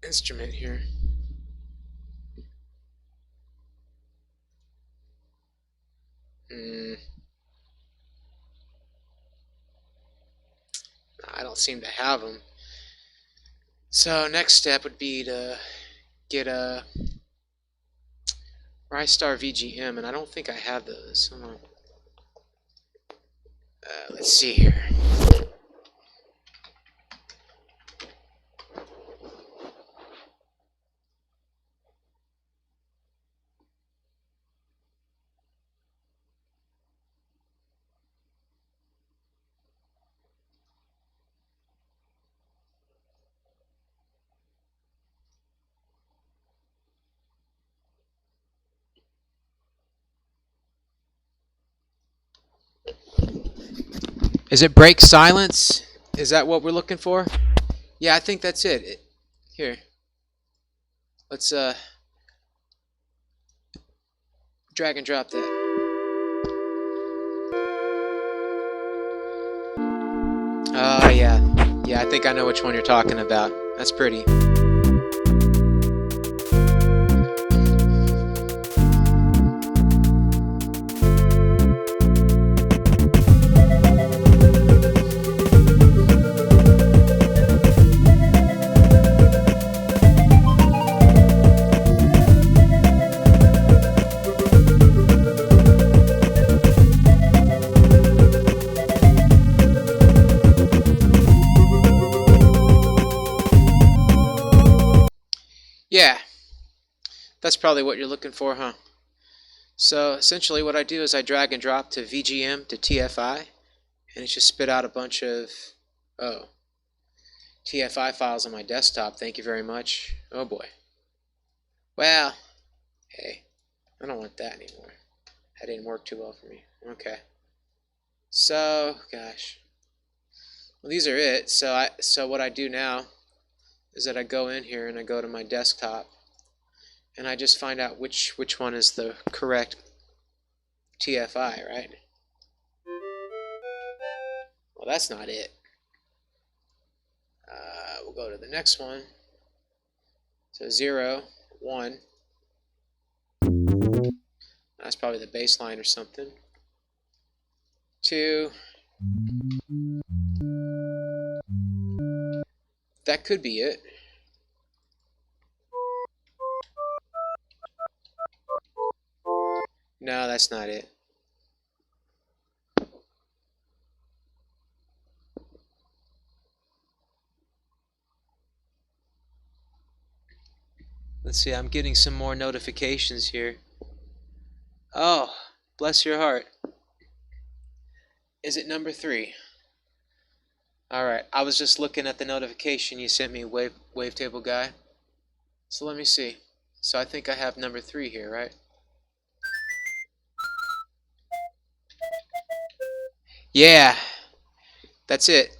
instrument here. I don't seem to have them. So next step would be to get a Rystar VGM, and I don't think I have those. Hold on. Let's see here. Is it break silence? Is that what we're looking for? Yeah, I think that's it. Here. Let's drag and drop that. Oh, yeah. Yeah, I think I know which one you're talking about. That's pretty. Yeah, that's probably what you're looking for, huh? So essentially what I do is I drag and drop to VGM to TFI, and it just spit out a bunch of, TFI files on my desktop. Thank you very much. Oh boy. Well, hey, I don't want that anymore. That didn't work too well for me. Okay. So, gosh. Well, these are it. So what I do now is that I go in here and I go to my desktop and I just find out which one is the correct TFI, right? Well, that's not it. We'll go to the next one. So 0, 1. That's probably the bass line or something. 2. That could be it. No, that's not it. Let's see, I'm getting some more notifications here. Oh, bless your heart. Is it number 3? Alright, I was just looking at the notification you sent me, Wavetable guy. So let me see. So I think I have number 3 here, right? Yeah, that's it.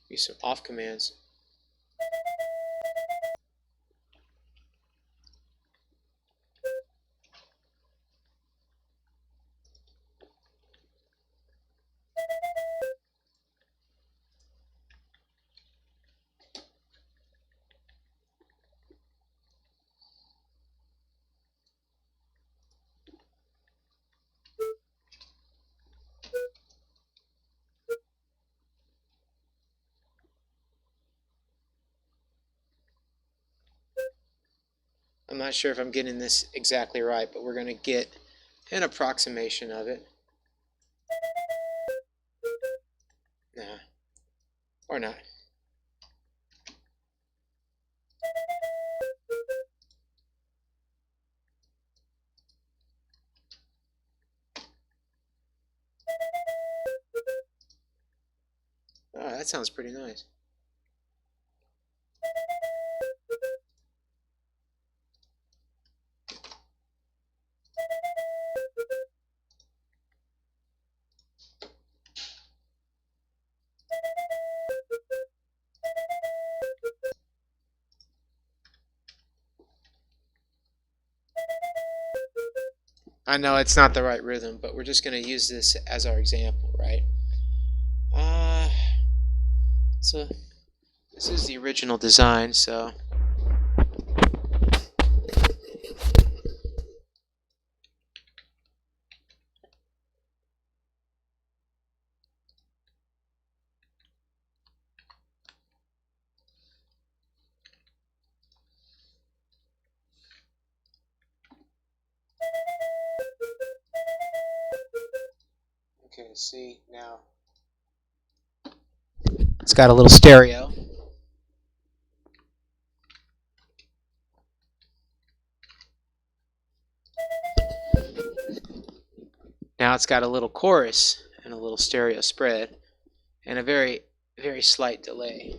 Use some off commands. I'm not sure if I'm getting this exactly right, but we're going to get an approximation of it. Nah. Or not. Oh, that sounds pretty nice. I know it's not the right rhythm, but we're just going to use this as our example, right? So this is the original design, so okay, see now it's got a little stereo. Now it's got a little chorus and a little stereo spread and a very, very slight delay.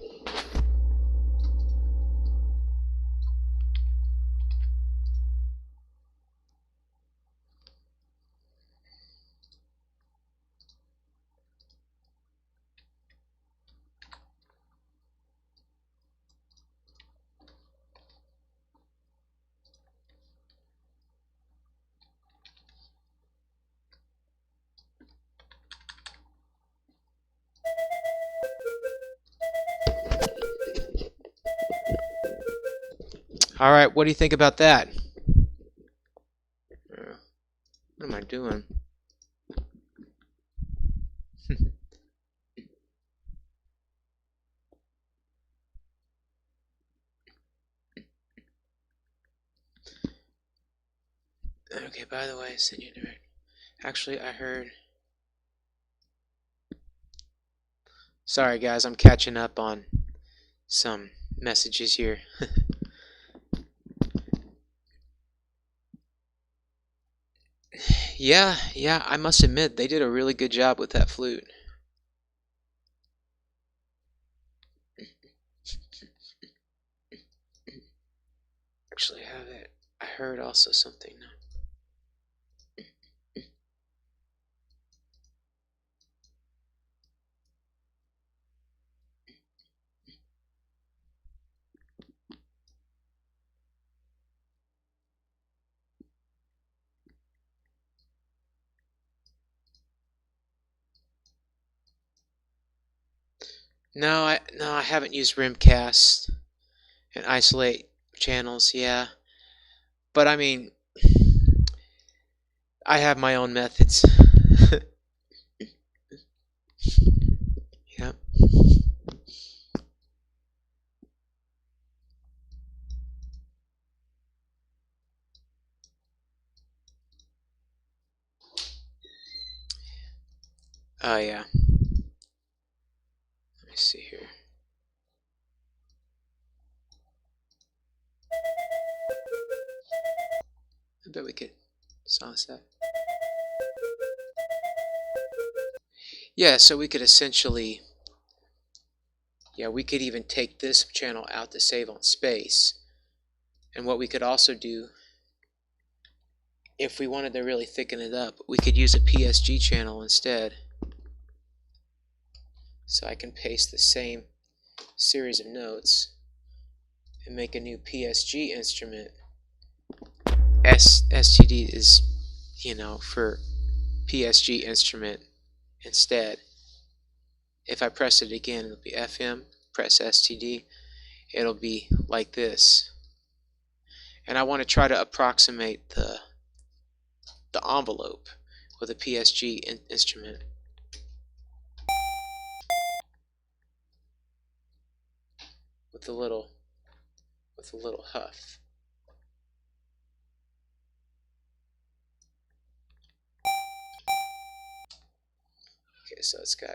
All right, what do you think about that? What am I doing? Okay, by the way, send you direct. Actually, I heard. Sorry, guys, I'm catching up on some messages here. Yeah, I must admit, they did a really good job with that flute. Actually, have it. I heard also something. No, I haven't used rimcast and isolate channels. Yeah, but I mean, I have my own methods. Yep. Oh yeah. Let me see here. I bet we could silence that. Yeah, so we could essentially, yeah, we could even take this channel out to save on space. And what we could also do, if we wanted to really thicken it up, we could use a PSG channel instead. So I can paste the same series of notes and make a new PSG instrument. STD is, for PSG instrument instead. If I press it again, it'll be FM, press STD, it'll be like this. And I want to try to approximate the envelope with a PSG instrument. With a little huff. Okay, so it's got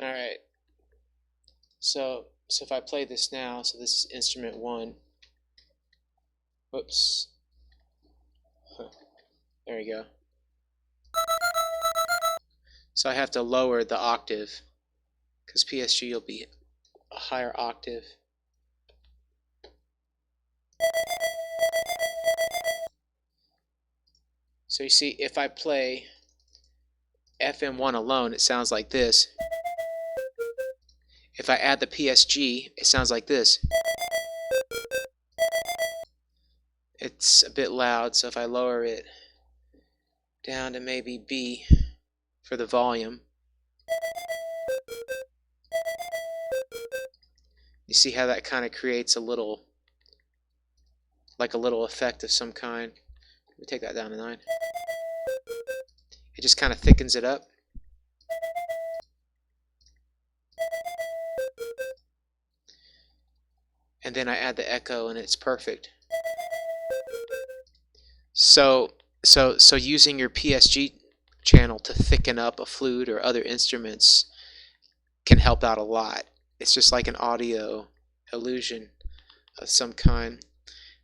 alright. So if I play this now, so this is instrument 1. Whoops. There we go. So I have to lower the octave because PSG will be a higher octave. So you see, if I play FM1 alone, it sounds like this. If I add the PSG, it sounds like this. It's a bit loud, so if I lower it down to maybe B for the volume, you see how that kind of creates a little effect of some kind. Let me take that down to 9. It just kind of thickens it up. And then I add the echo and it's perfect. So using your PSG channel to thicken up a flute or other instruments can help out a lot. It's just like an audio illusion of some kind.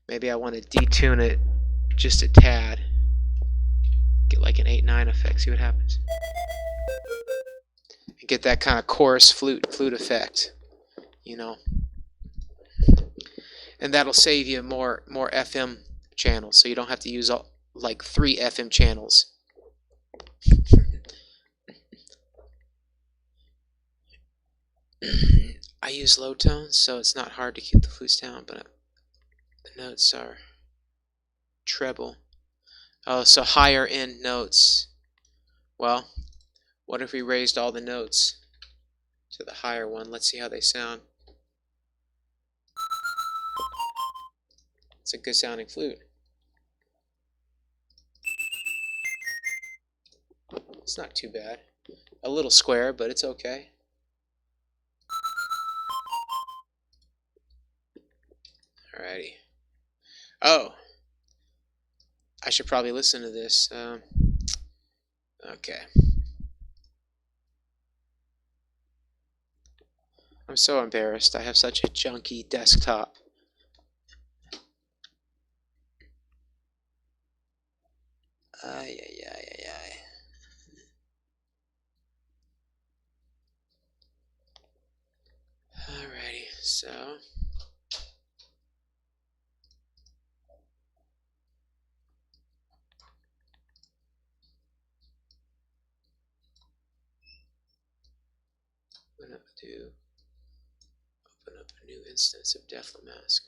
Maybe I want to detune it just a tad. Get like an 8/9 effect, see what happens. And get that kind of chorus flute effect, And that'll save you more FM channels, so you don't have to use like 3 FM channels. I use low tones, so it's not hard to keep the flutes down, but the notes are treble. Oh, so higher end notes. Well, what if we raised all the notes to the higher one? Let's see how they sound. It's a good sounding flute. It's not too bad. A little square, but it's okay. Alrighty. Oh, I should probably listen to this. Okay. I'm so embarrassed. I have such a junky desktop. Alrighty, so I'm gonna open up a new instance of Deflemask.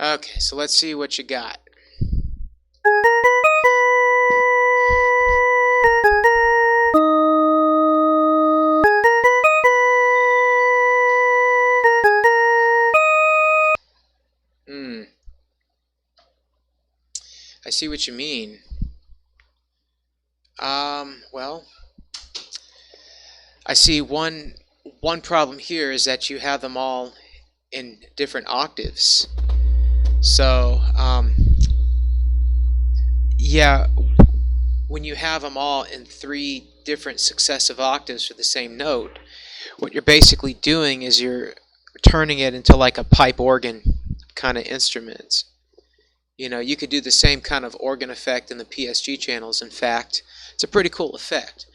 Okay, so let's see what you got. I see what you mean. Well, I see one problem here is that you have them all in different octaves. So yeah, when you have them all in 3 different successive octaves for the same note, what you're basically doing is you're turning it into like a pipe organ kind of instrument. You know, you could do the same kind of organ effect in the PSG channels. In fact, it's a pretty cool effect,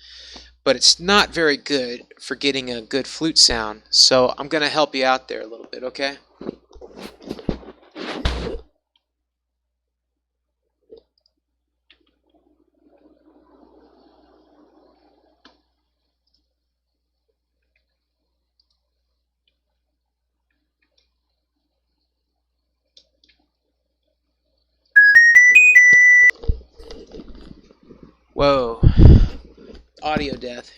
but it's not very good for getting a good flute sound. So I'm going to help you out there a little bit, okay? Whoa. Audio death.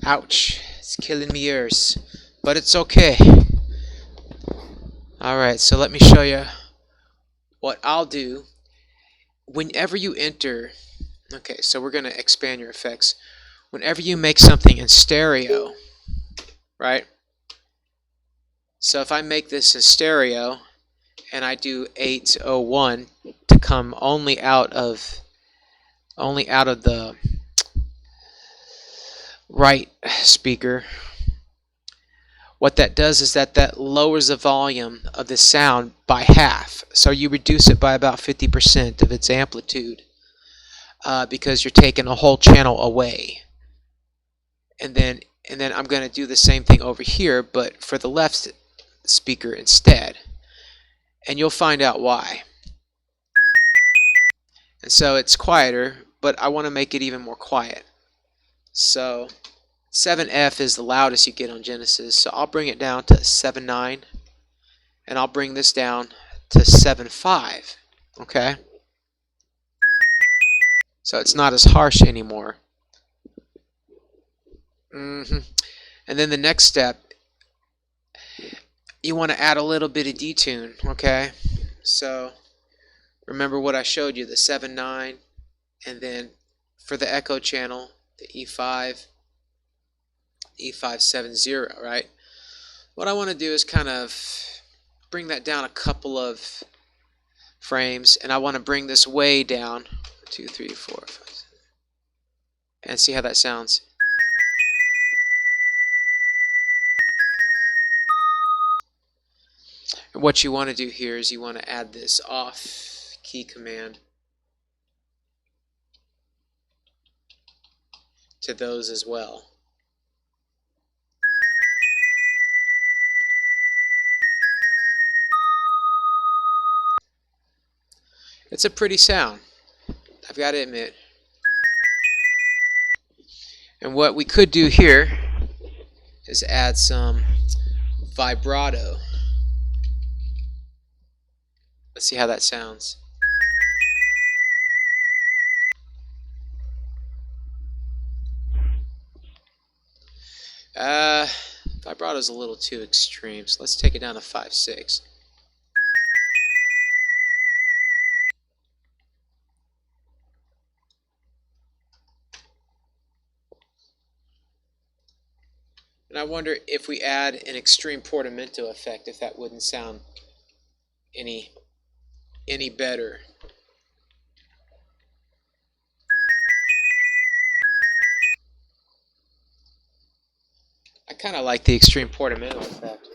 Ouch. It's killing me ears. But it's okay. Alright, so let me show you what I'll do. Whenever you enter... Okay, so we're going to expand your effects. Whenever you make something in stereo, right? So if I make this in stereo, and I do 801 to come only out of the right speaker, what that does is that lowers the volume of the sound by half. So you reduce it by about 50% of its amplitude because you're taking a whole channel away. And then I'm going to do the same thing over here, but for the left speaker instead. And you'll find out why. And so it's quieter, but I want to make it even more quiet. So 7F is the loudest you get on Genesis, so I'll bring it down to 7.9, and I'll bring this down to 7.5, okay? So it's not as harsh anymore. And then the next step, you want to add a little bit of detune, okay? So remember what I showed you, the 7.9, and then for the echo channel, the E5, E570, right? What I want to do is kind of bring that down a couple of frames, and I want to bring this way down, 2, 3, 4, 5, 6, and see how that sounds. And what you want to do here is you want to add this off key command to those as well. It's a pretty sound, I've got to admit. And what we could do here is add some vibrato. Let's see how that sounds. Vibrato is a little too extreme, so let's take it down to 5.6. And I wonder if we add an extreme portamento effect, if that wouldn't sound any better. I kind of like the extreme portamento effect.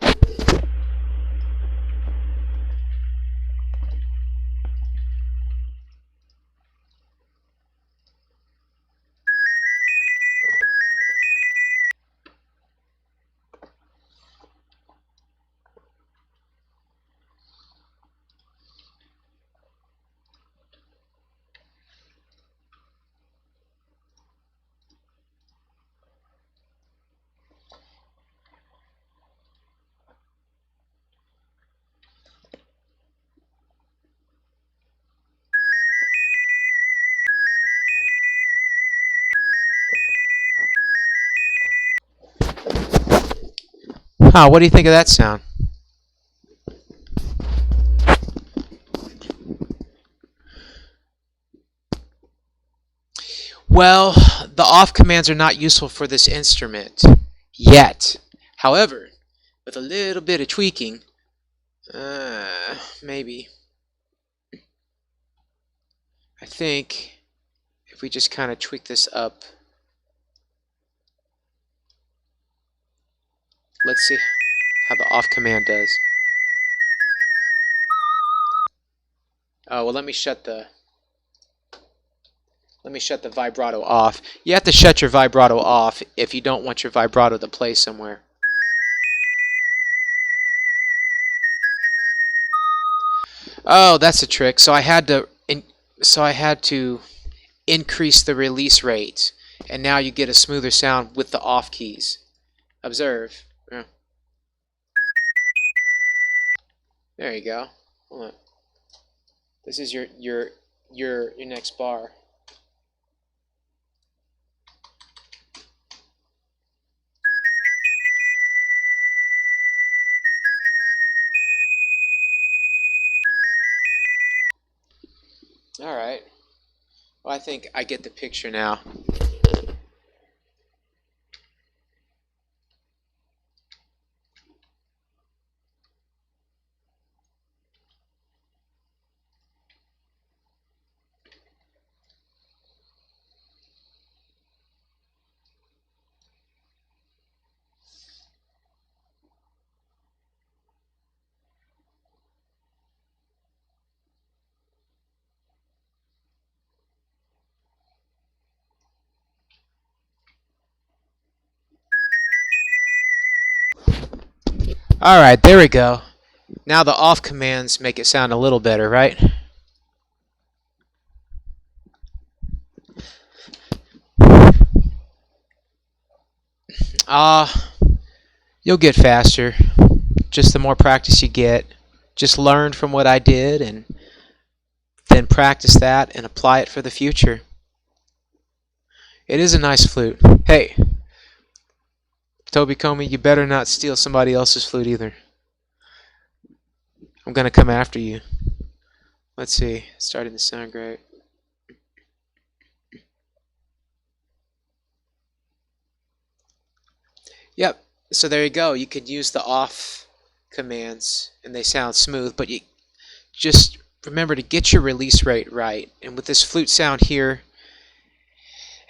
Huh, what do you think of that sound? Well, the off commands are not useful for this instrument yet. However, with a little bit of tweaking, maybe. I think if we just kind of tweak this up, let's see how the off command does. Oh, well, let me shut the vibrato off. You have to shut your vibrato off if you don't want your vibrato to play somewhere. Oh, that's a trick. So I had to increase the release rate, and now you get a smoother sound with the off keys. Observe. Yeah. There you go. Hold on. This is your next bar. All right. Well, I think I get the picture now. All right, there we go. Now the off commands make it sound a little better, right? You'll get faster. Just the more practice you get. Just learn from what I did and then practice that and apply it for the future. It is a nice flute. Hey, Toby Comey, you better not steal somebody else's flute either. I'm gonna come after you. Let's see. It's starting to sound great. Yep. So there you go. You could use the off commands and they sound smooth, but you just remember to get your release rate right. And with this flute sound here,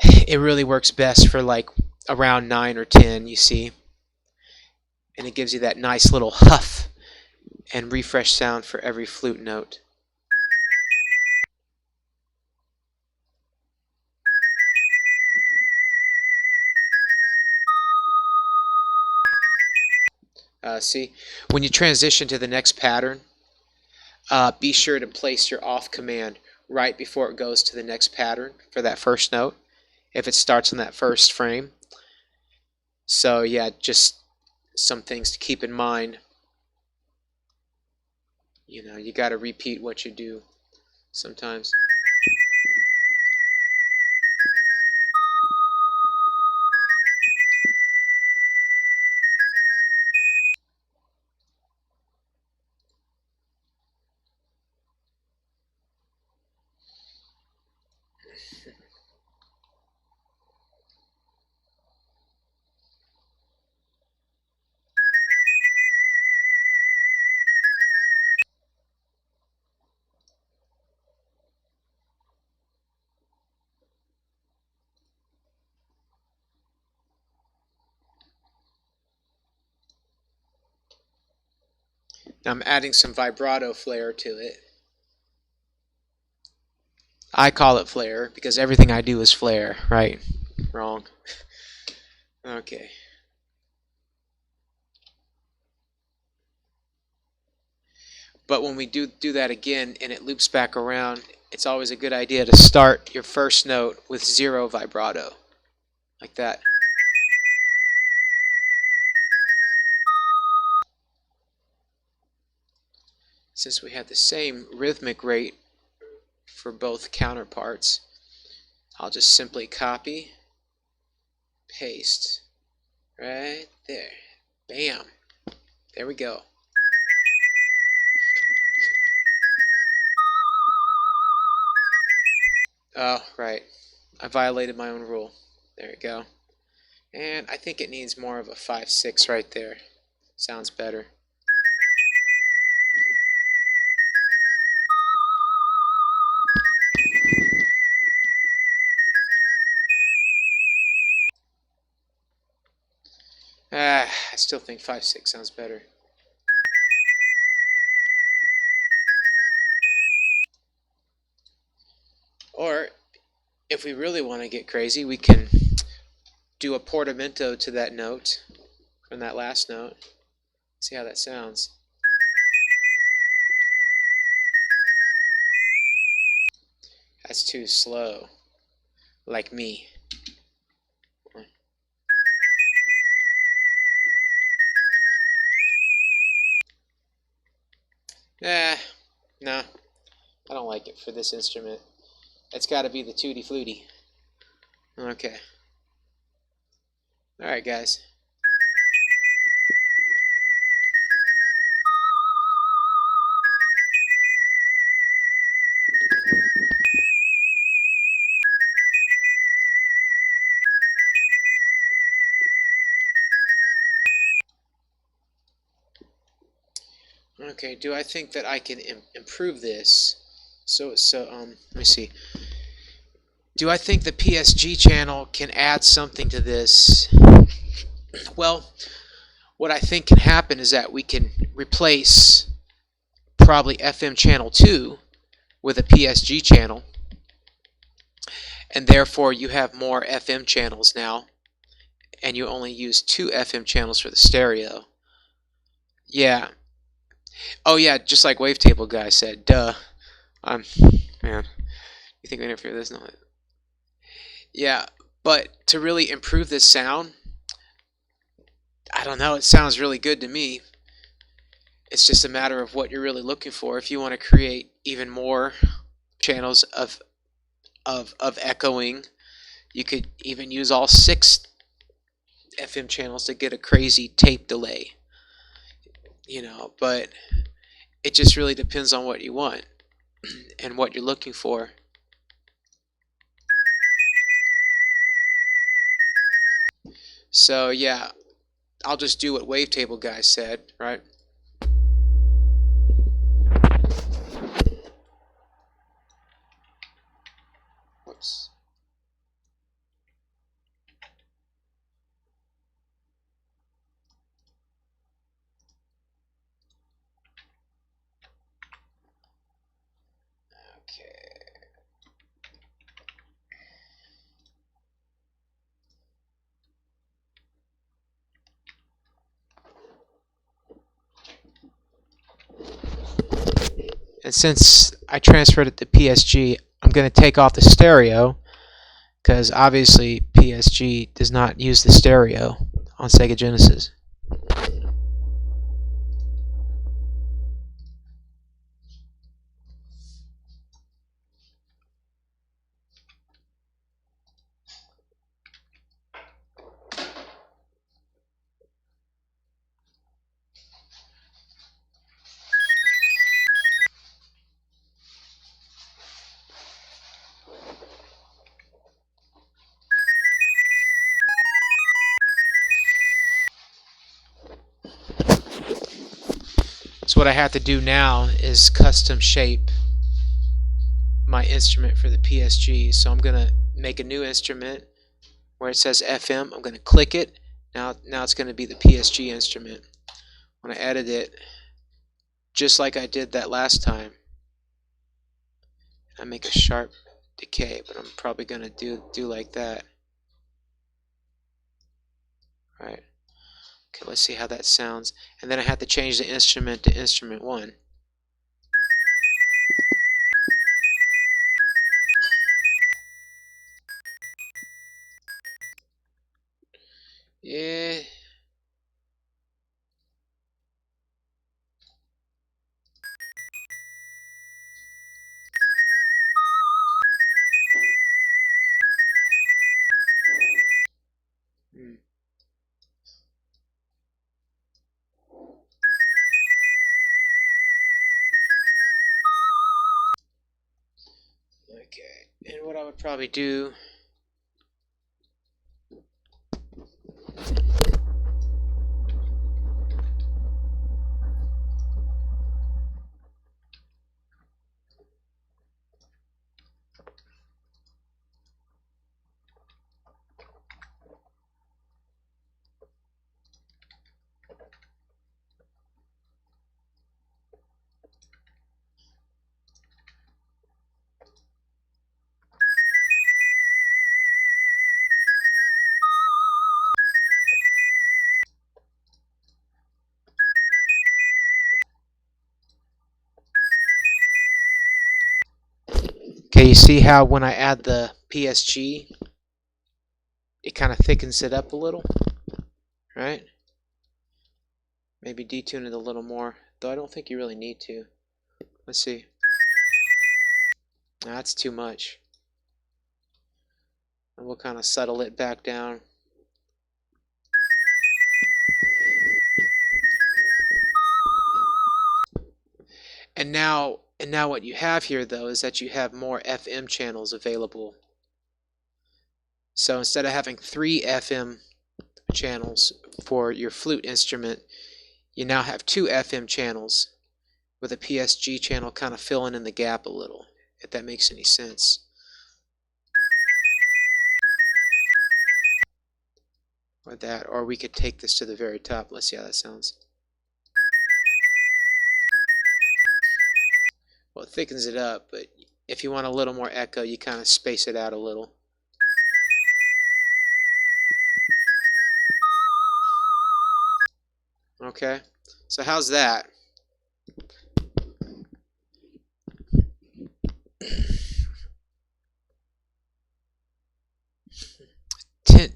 it really works best for like around 9 or 10, you see. And it gives you that nice little huff and refresh sound for every flute note. See, when you transition to the next pattern, be sure to place your off command right before it goes to the next pattern for that first note, if it starts on that first frame. So yeah, just some things to keep in mind. You know, you got to repeat what you do sometimes. Now I'm adding some vibrato flair to it. I call it flair because everything I do is flair, right? Wrong. Okay. But when we do that again and it loops back around, it's always a good idea to start your first note with 0 vibrato, like that. Since we have the same rhythmic rate for both counterparts, I'll just simply copy, paste, right there. Bam. There we go. Oh, right. I violated my own rule. There we go. And I think it needs more of a 5/6 right there. Sounds better. I still think 5/6 sounds better. Or, if we really want to get crazy, we can do a portamento to that note from that last note. See how that sounds. That's too slow. Like me. No. I don't like it for this instrument. It's got to be the Tutti Flutie. Okay. Alright, guys. Okay, do I think that I can improve this? Let me see. Do I think the PSG channel can add something to this? Well, what I think can happen is that we can replace probably FM channel 2 with a PSG channel, and therefore you have more FM channels now, and you only use 2 FM channels for the stereo. Yeah. Oh yeah, just like Wavetable guy said. Duh. Man. You think we interfere with this? No. Yeah, but to really improve this sound, I don't know, it sounds really good to me. It's just a matter of what you're really looking for. If you want to create even more channels of echoing, you could even use all 6 FM channels to get a crazy tape delay. But it just really depends on what you want and what you're looking for. So yeah, I'll just do what Wavetable guy said, right? Whoops. Okay. And since I transferred it to PSG, I'm going to take off the stereo because obviously PSG does not use the stereo on Sega Genesis. So what I have to do now is custom shape my instrument for the PSG. So I'm going to make a new instrument where it says FM. I'm going to click it. Now it's going to be the PSG instrument. When I edit it, just like I did that last time, I make a sharp decay, but I'm probably going to do like that. Right. Okay, let's see how that sounds. And then I have to change the instrument to instrument 1. Yeah. Okay. And what I would probably do Okay, you see how when I add the PSG, it kind of thickens it up a little, right? Maybe detune it a little more, though I don't think you really need to. Let's see. That's too much. And we'll kind of settle it back down. And now what you have here, though, is that you have more FM channels available. So instead of having 3 FM channels for your flute instrument, you now have 2 FM channels with a PSG channel kind of filling in the gap a little, if that makes any sense. Or that, or we could take this to the very top. Let's see how that sounds. Well, it thickens it up, but if you want a little more echo, you kind of space it out a little. Okay, so how's that?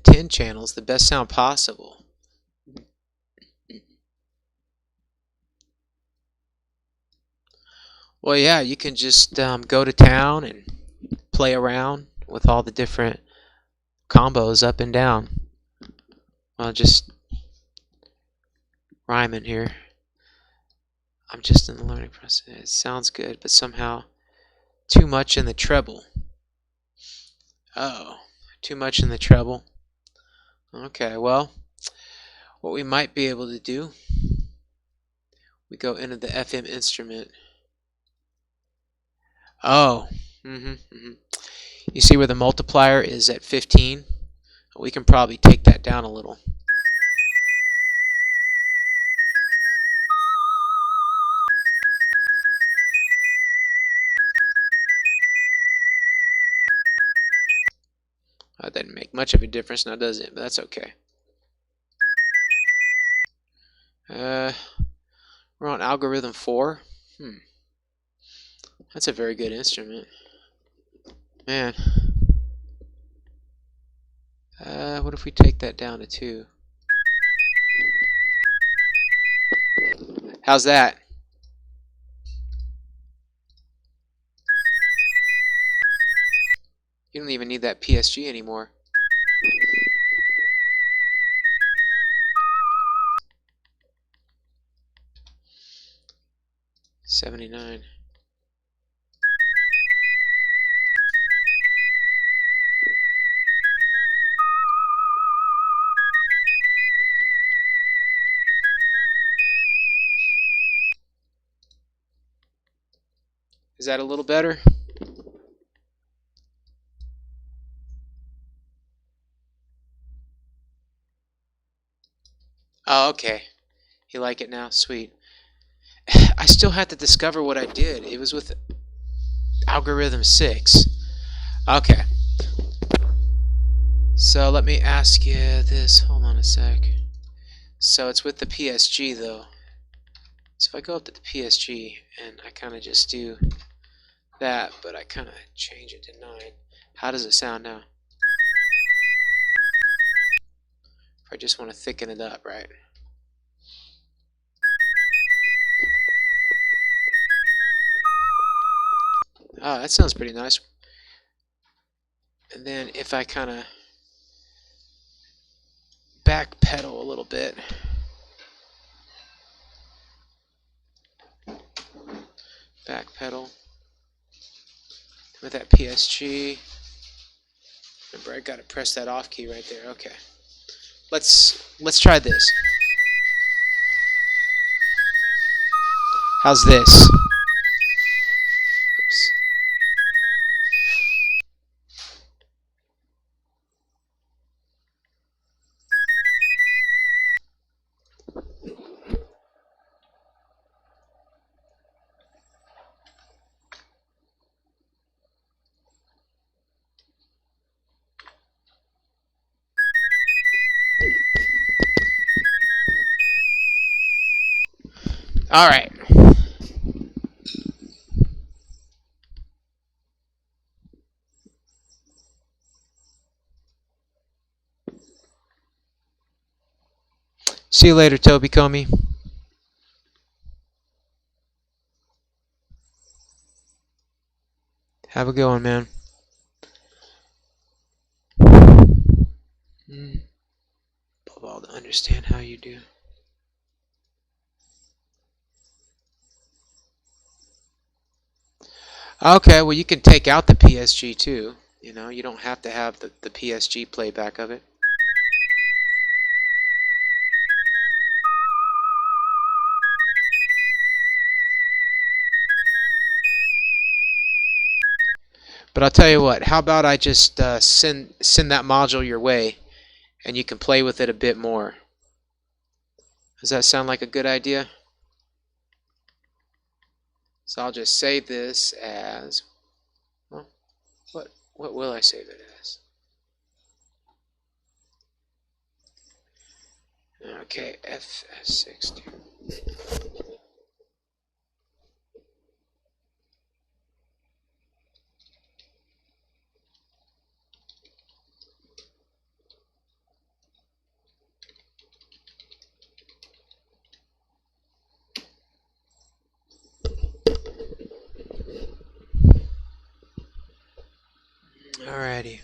Ten channels, the best sound possible. Well, yeah, you can just go to town and play around with all the different combos up and down. Well, just rhyming here. I'm just in the learning process. It sounds good, but somehow too much in the treble. Oh, too much in the treble. Okay, well, what we might be able to do, we go into the FM instrument. Oh, You see where the multiplier is at 15? We can probably take that down a little. That didn't make much of a difference now, does it? But that's okay. We're on algorithm 4. That's a very good instrument. Man. What if we take that down to 2? How's that? You don't even need that PSG anymore. $79. Is that a little better? Oh, okay. You like it now? Sweet. I still had to discover what I did. It was with algorithm 6. Okay. So let me ask you this. Hold on a sec. So it's with the PSG though. So if I go up to the PSG and I kind of just do that, but I kind of change it to 9. How does it sound now? If I just want to thicken it up, right? Oh, that sounds pretty nice. And then if I kind of back pedal a little bit, back pedal with that PSG. Remember, I gotta press that off key right there. Okay, let's try this. How's this? Oops. All right. See you later, Toby Comey. Have a good one, man. Above all, to understand how you do. Okay, well, you can take out the PSG too. You know, you don't have to have the PSG playback of it. But I'll tell you what, how about I just send that module your way, and you can play with it a bit more. Does that sound like a good idea? So I'll just save this as, well, what will I save it as? Okay, FS60. Alrighty.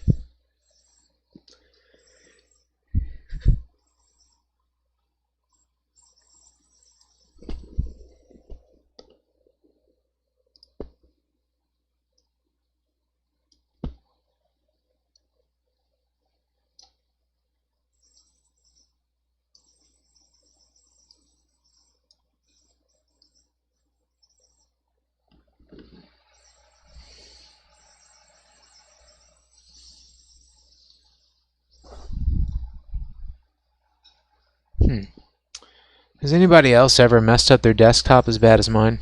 Has anybody else ever messed up their desktop as bad as mine?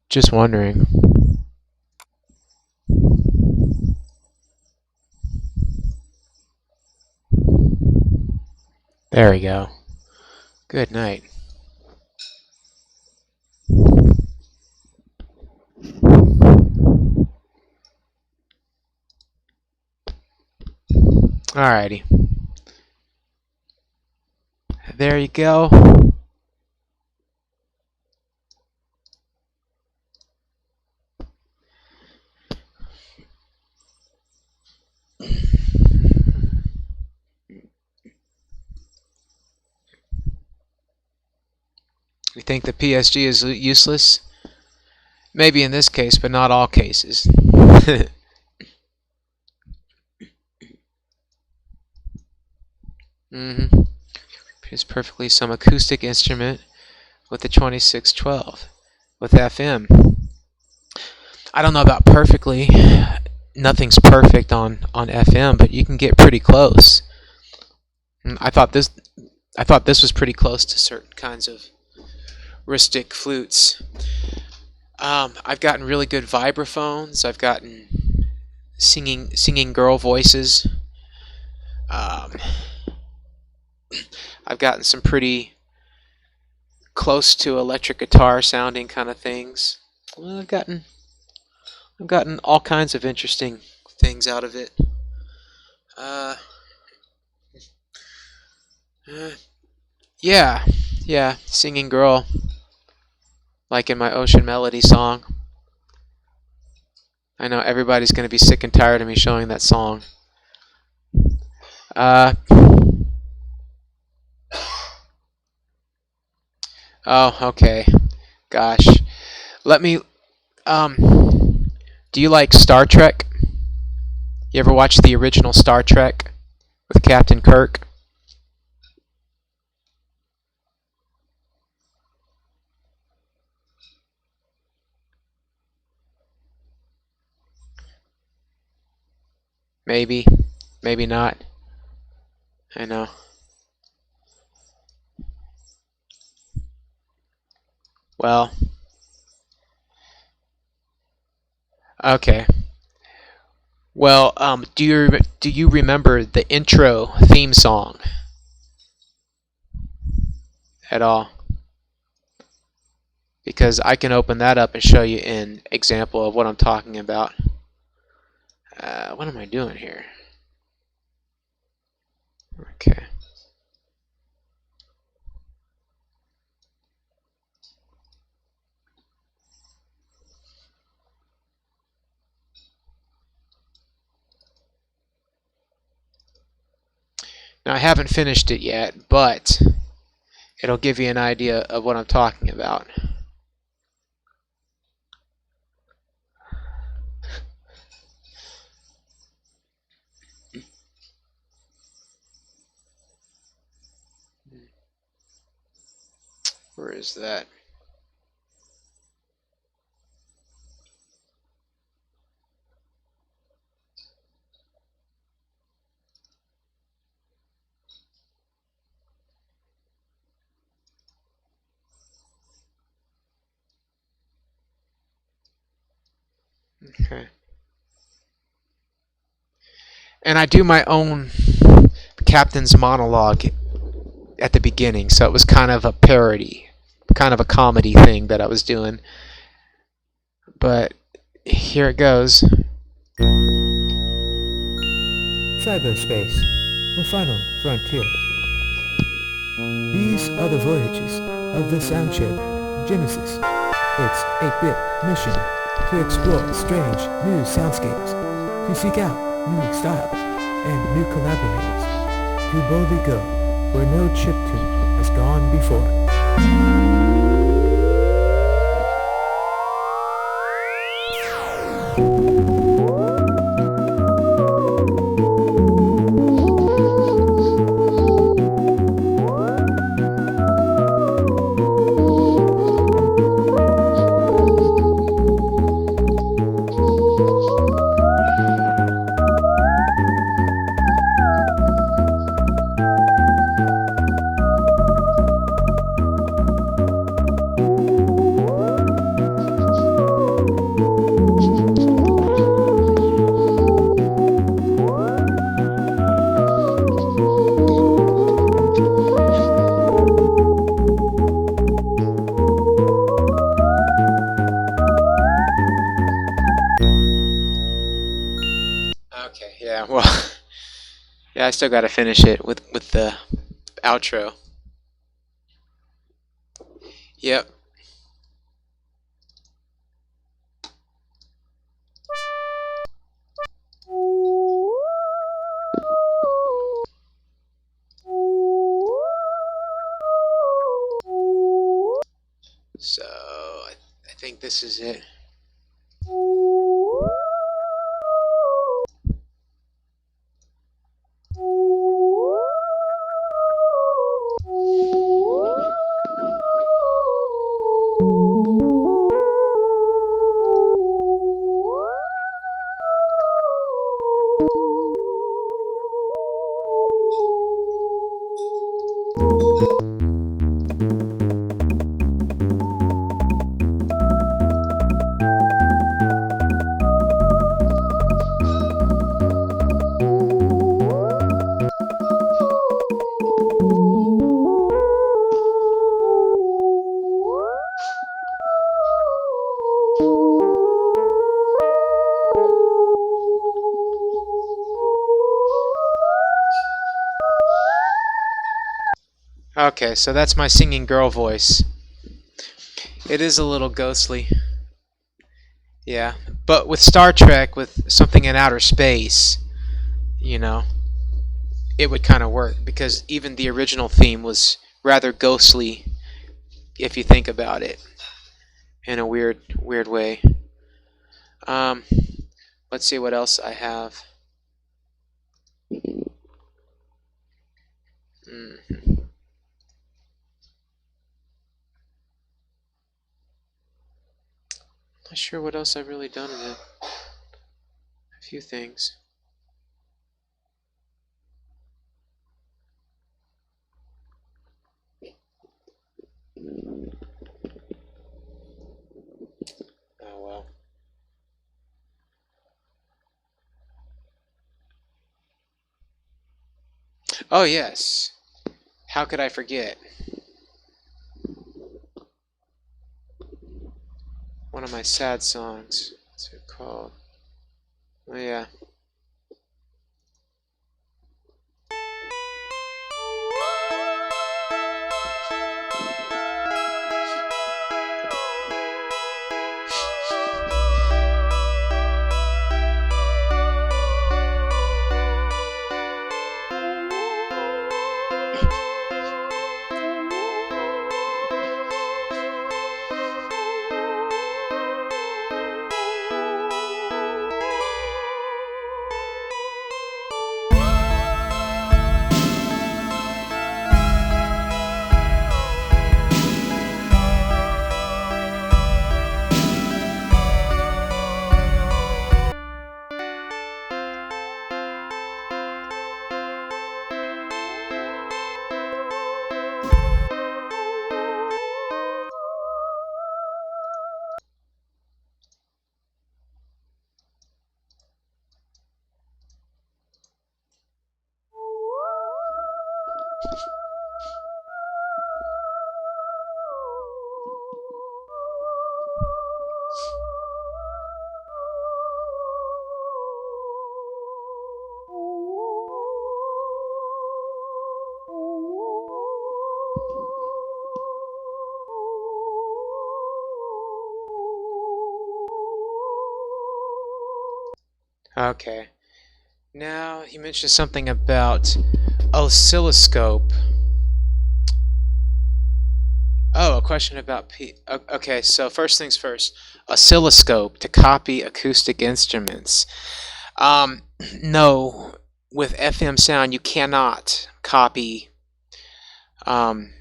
Just wondering. There we go. Good night. Alrighty. There you go. You think the PSG is useless? Maybe in this case, but not all cases. It's perfectly some acoustic instrument with the 2612 with FM. I don't know about perfectly. Nothing's perfect on FM, but you can get pretty close. I thought this was pretty close to certain kinds of Ristic flutes. I've gotten really good vibraphones. I've gotten singing girl voices. I've gotten some pretty close to electric guitar sounding kind of things. Well, I've gotten all kinds of interesting things out of it. Yeah, singing girl, like in my Ocean Melody song. I know everybody's going to be sick and tired of me showing that song. Oh, okay. Gosh. Let me, do you like Star Trek? You ever watch the original Star Trek with Captain Kirk? Maybe. Maybe not. I know. Well. Okay. Well, do you remember the intro theme song at all? Because I can open that up and show you an example of what I'm talking about. What am I doing here? Okay. I haven't finished it yet, but it'll give you an idea of what I'm talking about. Where is that? Okay. And I do my own captain's monologue at the beginning, so it was kind of a parody, kind of a comedy thing that I was doing. But here it goes. Cyberspace, the final frontier. These are the voyages of the sound chip, Genesis. Its 8-bit mission to explore strange new soundscapes, to seek out new styles and new collaborators, to boldly go where no chiptune has gone before. Okay, yeah, well, yeah, I still got to finish it with the outro. Yep. So, I think this is it. Okay, so that's my singing girl voice. It is a little ghostly. Yeah, but with Star Trek, with something in outer space, you know, it would kind of work because even the original theme was rather ghostly if you think about it in a weird way. Um, let's see what else I have. Not sure what else I've really done in it. A few things. Oh well. Oh yes. How could I forget? One of my sad songs. What's it called? Oh yeah. Okay. Now, you mentioned something about oscilloscope. Oh, a question about Okay, so first things first. Oscilloscope to copy acoustic instruments. Um, no, with FM sound, you cannot copy um,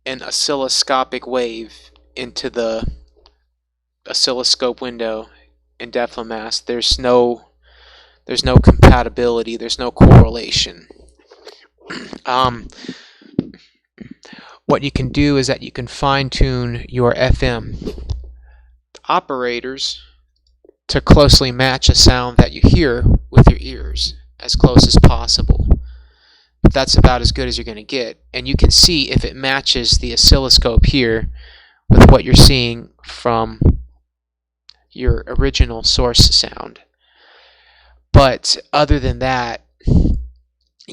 an oscilloscopic wave into the oscilloscope window in Deflemask. There's no compatibility. There's no correlation. Um, what you can do is that you can fine-tune your FM operators to closely match a sound that you hear with your ears as close as possible. But that's about as good as you're going to get. And you can see if it matches the oscilloscope here with what you're seeing from your original source sound. But other than that,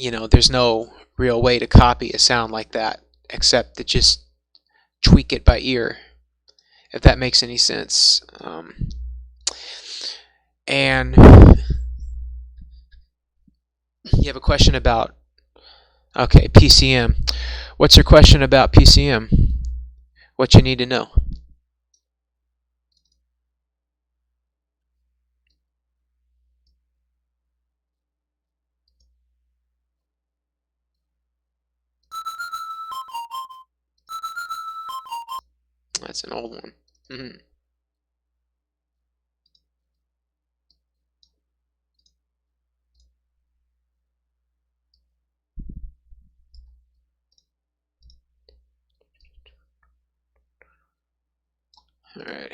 there's no real way to copy a sound like that except to just tweak it by ear, if that makes any sense. And you have a question about, okay, PCM. What's your question about PCM? What you need to know? That's an old one. Mm-hmm. All right.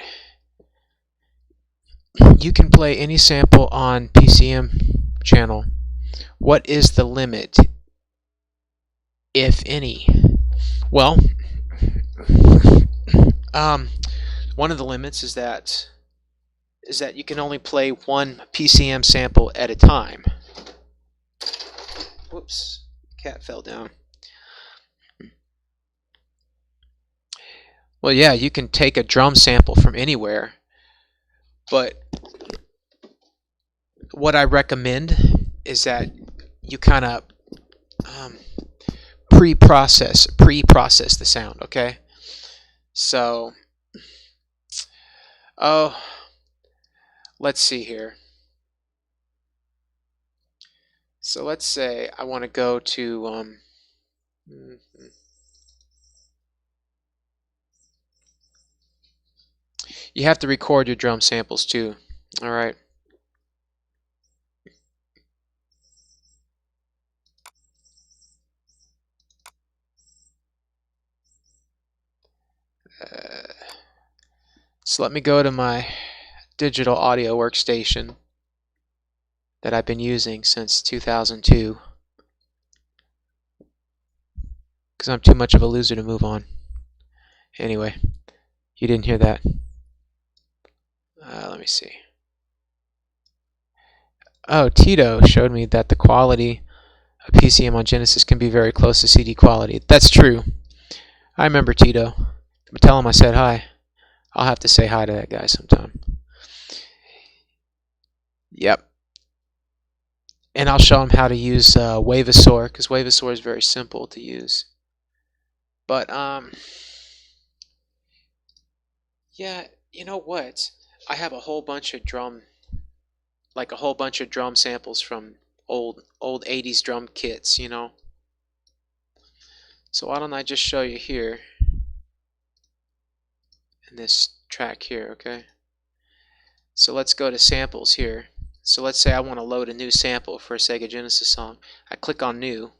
You can play any sample on PCM channel. What is the limit, if any? Well, one of the limits is that you can only play one PCM sample at a time. Whoops, cat fell down. Well, yeah, you can take a drum sample from anywhere, but what I recommend is that you kind of pre-process the sound, okay? So, let's see here. So let's say I want to go to you have to record your drum samples too. All right. So let me go to my digital audio workstation that I've been using since 2002, because I'm too much of a loser to move on. Anyway, you didn't hear that. Let me see. Oh, Tito showed me that the quality of PCM on Genesis can be very close to CD quality. That's true. I remember Tito. But tell him I said hi. I'll have to say hi to that guy sometime. Yep. And I'll show him how to use Wavesaur, because Wavesaur is very simple to use. But yeah, you know what? I have a whole bunch of drum samples from old 80s drum kits, So why don't I just show you here in this track here, okay? So let's go to samples here. So let's say I want to load a new sample for a Sega Genesis song. I click on new.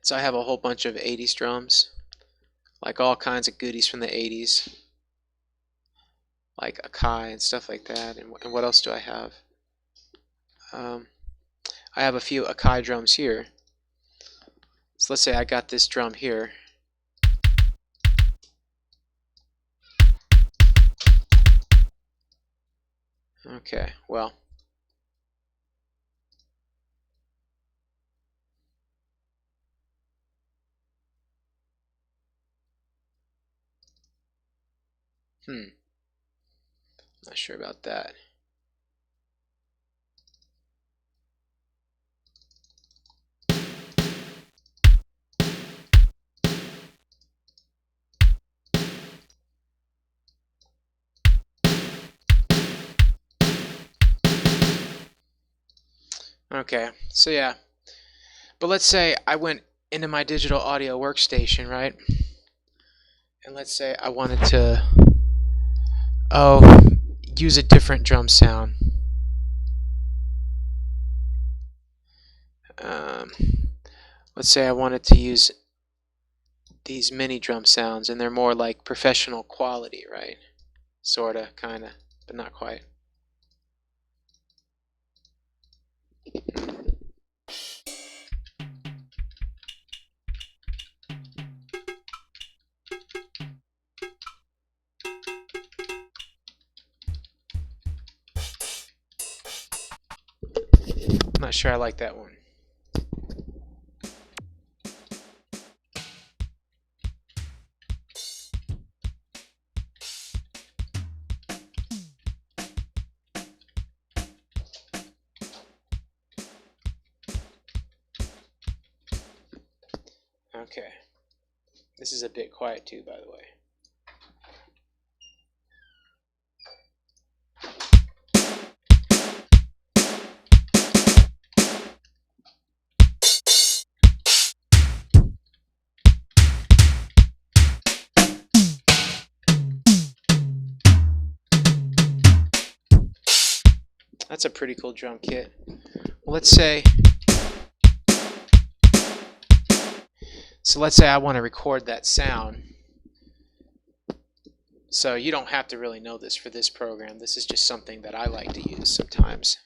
So I have a whole bunch of 80s drums, like all kinds of goodies from the 80s, like Akai and stuff like that. And what else do I have? I have a few Akai drums here. So let's say I got this drum here. Okay, well. Not sure about that. Okay, so yeah. But let's say I went into my digital audio workstation, right? And let's say I wanted to, use a different drum sound. Let's say I wanted to use these mini drum sounds, and they're more like professional quality, right? Sorta, kinda, but not quite. I'm not sure I like that one. Okay. This is a bit quiet too, by the way. That's a pretty cool drum kit. Let's say I want to record that sound. So you don't have to really know this for this program. This is just something that I like to use sometimes.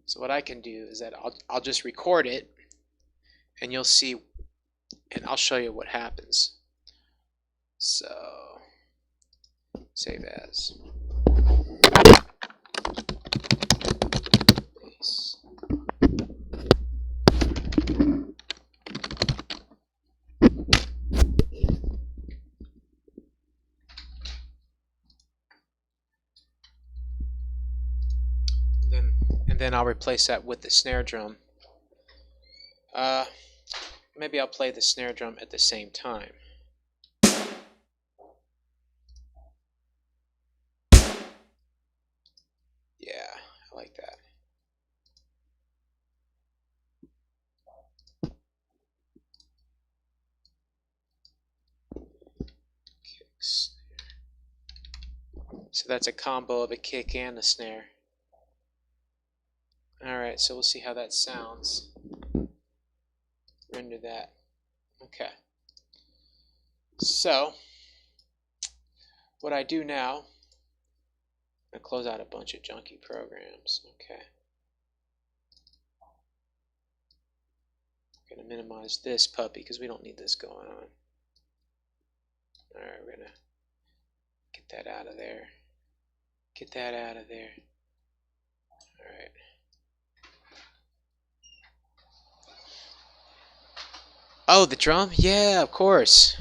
So what I can do is that I'll just record it, and you'll see, and I'll show you what happens. So save as. And then I'll replace that with the snare drum. Maybe I'll play the snare drum at the same time. Yeah, I like that. Kick, snare. So that's a combo of a kick and a snare. Alright, so we'll see how that sounds. Render that. Okay. So, what I do now, I'm going to close out a bunch of junky programs. Okay. I'm going to minimize this puppy because we don't need this going on. Alright, we're going to get that out of there. Get that out of there. Alright. Oh, the drum? Yeah, of course.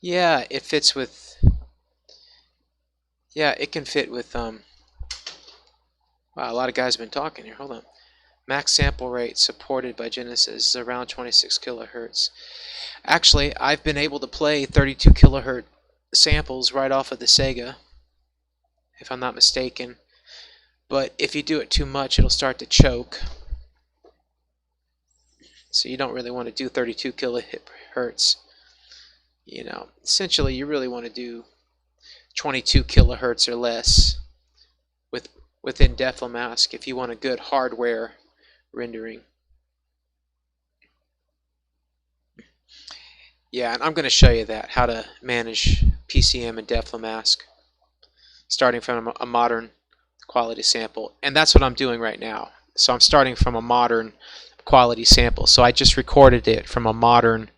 Yeah, it fits with... Yeah, it can fit with... Wow, a lot of guys have been talking here. Hold on. Max sample rate supported by Genesis is around 26 kilohertz. Actually, I've been able to play 32 kilohertz samples right off of the Sega, if I'm not mistaken. But if you do it too much, it'll start to choke. So you don't really want to do 32 kilohertz. You know, essentially you really want to do 22 kilohertz or less within Deflemask if you want a good hardware rendering. Yeah, and I'm going to show you that, how to manage PCM and Deflemask, starting from a modern quality sample. And that's what I'm doing right now. So I'm starting from a modern quality sample. So I just recorded it from a modern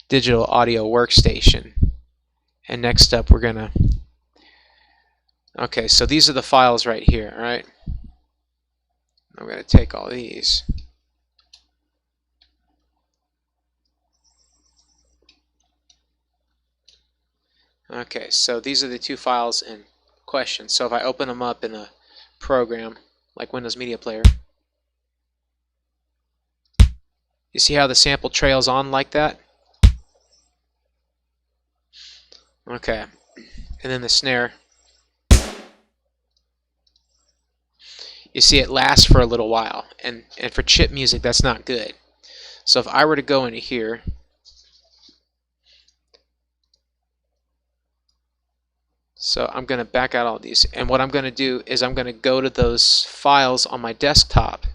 digital audio workstation. And next up we're gonna, okay, so these are the files right here, alright? I'm gonna take all these. Okay, so these are the two files in question. So if I open them up in a program like Windows Media Player, you see how the sample trails on like that? Okay, and then the snare. You see it lasts for a little while, and for chip music that's not good. So if I were to go into here, so I'm going to back out all these, and what I'm going to do is I'm going to go to those files on my desktop.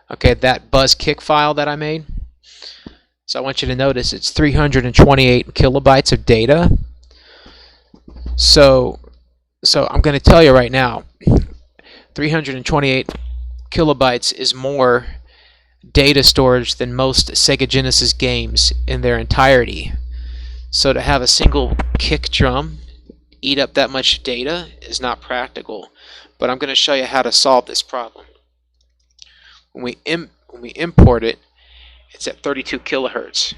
Okay, that buzz kick file that I made. So I want you to notice it's 328 kilobytes of data. So I'm going to tell you right now, 328 kilobytes is more data storage than most Sega Genesis games in their entirety. So to have a single kick drum eat up that much data is not practical. But I'm going to show you how to solve this problem. When we import it, it's at 32 kilohertz,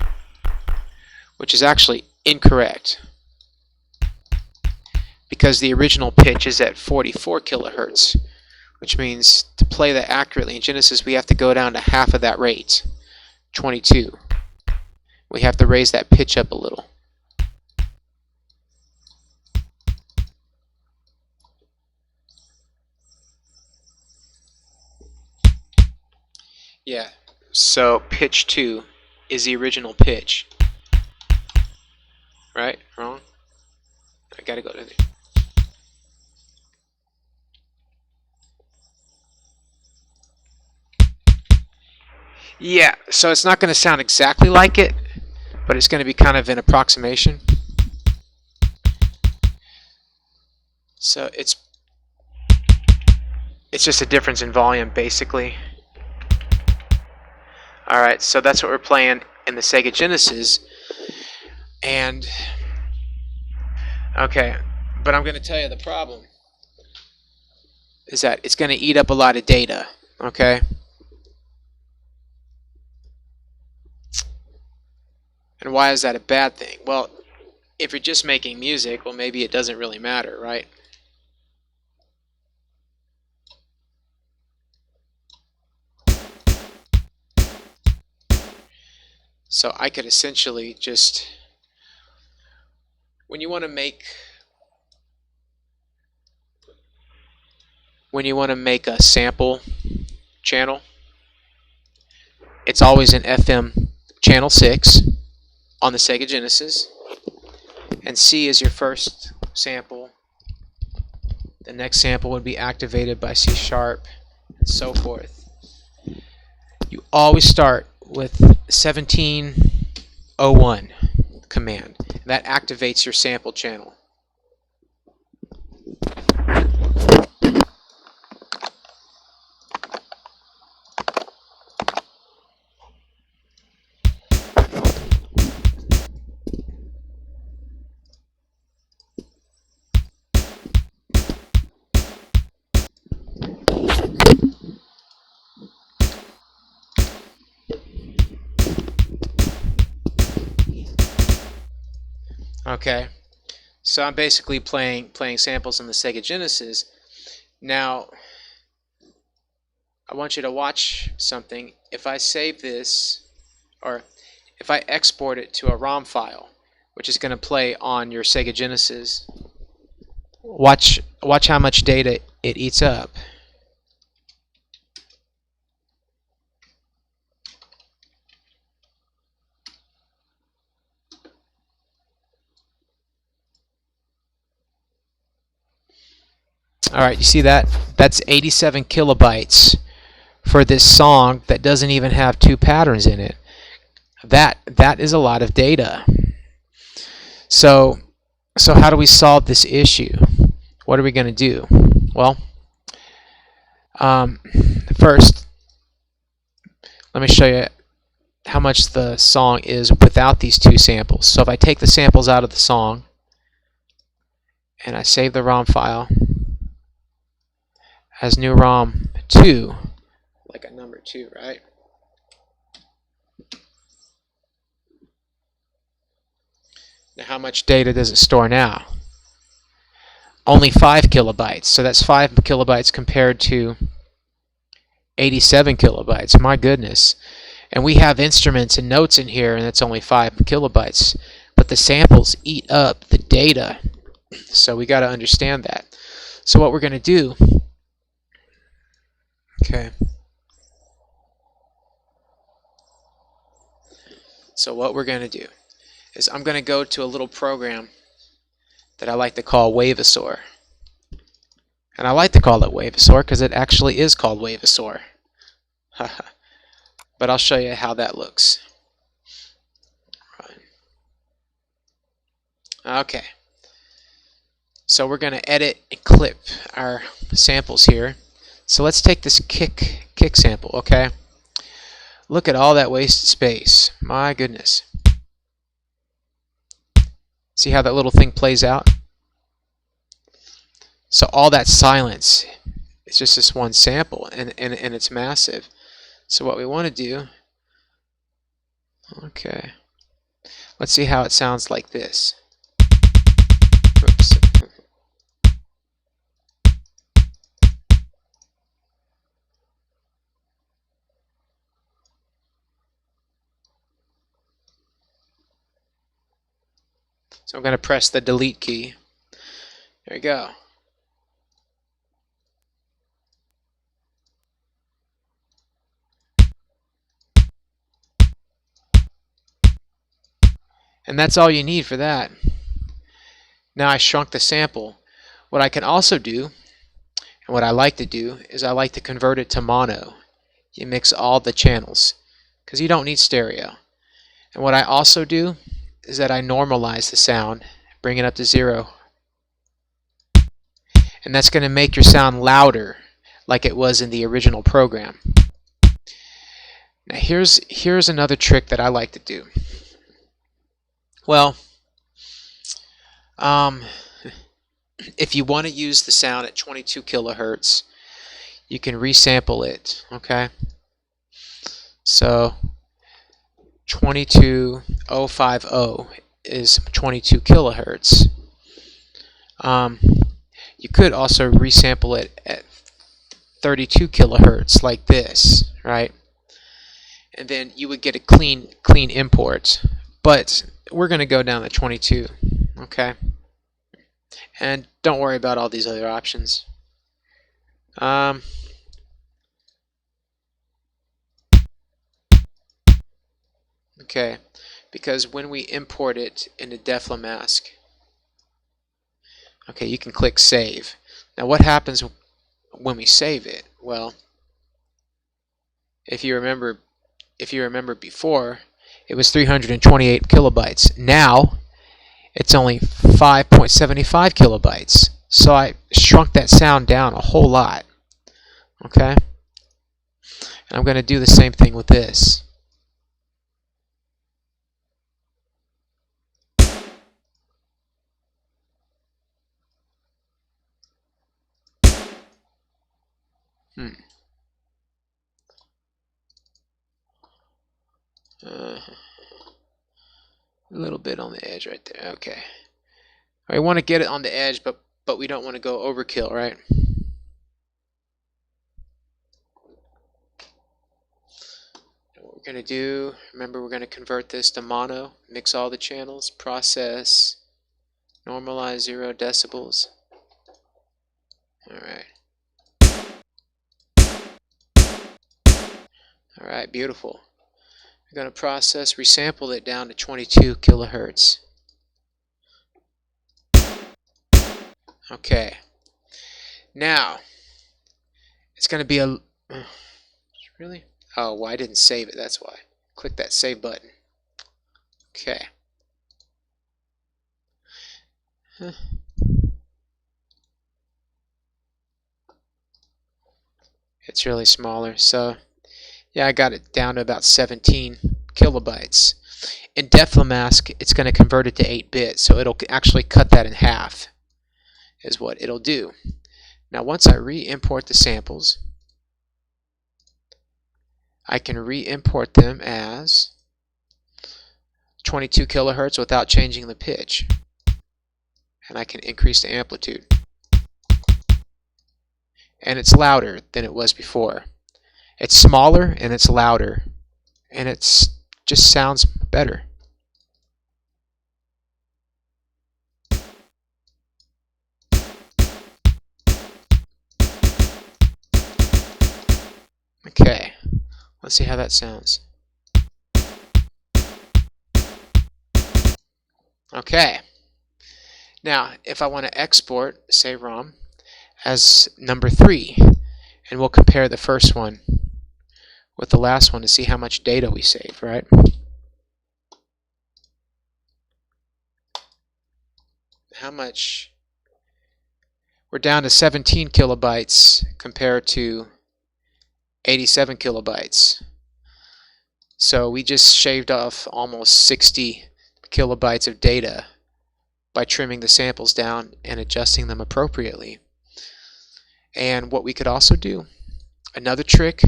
which is actually incorrect because the original pitch is at 44 kilohertz, which means to play that accurately in Genesis we have to go down to half of that rate, 22. We have to raise that pitch up a little. Yeah, so pitch 2 is the original pitch. Right? Wrong? I gotta go to the... Yeah, so it's not going to sound exactly like it, but it's going to be kind of an approximation. So it's just a difference in volume, basically. Alright, so that's what we're playing in the Sega Genesis. And, okay, but I'm going to tell you the problem is that it's going to eat up a lot of data, okay? And why is that a bad thing? Well, if you're just making music, well, maybe it doesn't really matter, right? So I could essentially just, when you want to make a sample channel, it's always an FM channel 6 on the Sega Genesis, and C is your first sample. The next sample would be activated by C sharp, and so forth. You always start with 1701 command. That activates your sample channel. Okay, so I'm basically playing samples on the Sega Genesis. Now, I want you to watch something. If I save this, or if I export it to a ROM file, which is going to play on your Sega Genesis, watch how much data it eats up. Alright, you see that? That's 87 kilobytes for this song that doesn't even have 2 patterns in it. That is a lot of data. So how do we solve this issue? What are we going to do? Well, First, let me show you how much the song is without these two samples. So if I take the samples out of the song and I save the ROM file as new ROM 2, like a number 2, right? Now how much data does it store now? Only 5 kilobytes. So that's 5 kilobytes compared to 87 kilobytes. My goodness. And we have instruments and notes in here, and it's only 5 kilobytes. But the samples eat up the data. So we got to understand that. So what we're going to do, okay. So what we're going to do is I'm going to go to a little program that I like to call Wavesaur. And I like to call it Wavesaur because it actually is called Wavesaur. But I'll show you how that looks. Okay. So we're going to edit and clip our samples here. So let's take this kick sample, okay? Look at all that wasted space. My goodness. See how that little thing plays out? So all that silence, it's just this one sample, and it's massive. So what we want to do, okay, let's see how it sounds like this. Oops. So I'm going to press the delete key. There you go. And that's all you need for that. Now I shrunk the sample. What I can also do, and what I like to do, is I like to convert it to mono. You mix all the channels, because you don't need stereo. And what I also do is that I normalize the sound, bring it up to 0. And that's going to make your sound louder, like it was in the original program. Now here's another trick that I like to do. Well, if you want to use the sound at 22 kilohertz, you can resample it, okay? So 22050 is 22 kilohertz. You could also resample it at 32 kilohertz like this, right? And then you would get a clean import. But we're going to go down to 22, okay? And don't worry about all these other options. Okay, because when we import it into Deflemask, okay, you can click Save. Now what happens when we save it? Well, if you remember before, it was 328 kilobytes. Now it's only 5.75 kilobytes. So I shrunk that sound down a whole lot. Okay? And I'm going to do the same thing with this. A little bit on the edge right there. Okay. I want to get it on the edge, but we don't want to go overkill, right? And what we're going to do, remember we're going to convert this to mono, mix all the channels, process, normalize 0 decibels. Alright. Alright, beautiful. We're going to process, resample it down to 22 kilohertz. Okay. Now, it's going to be a... Really? Oh, well, I didn't save it, that's why. Click that save button. Okay. It's really smaller. So yeah, I got it down to about 17 kilobytes. In Deflemask, it's going to convert it to 8-bit, so it'll actually cut that in half, is what it'll do. Now, once I re-import the samples, I can re-import them as 22 kilohertz without changing the pitch. And I can increase the amplitude. And it's louder than it was before. It's smaller and it's louder. And it's just sounds better. Okay, let's see how that sounds. Okay, now if I want to export, say ROM, as number 3, and we'll compare the first one with the last one to see how much data we saved, right? How much? We're down to 17 kilobytes compared to 87 kilobytes. So we just shaved off almost 60 kilobytes of data by trimming the samples down and adjusting them appropriately. And what we could also do, another trick,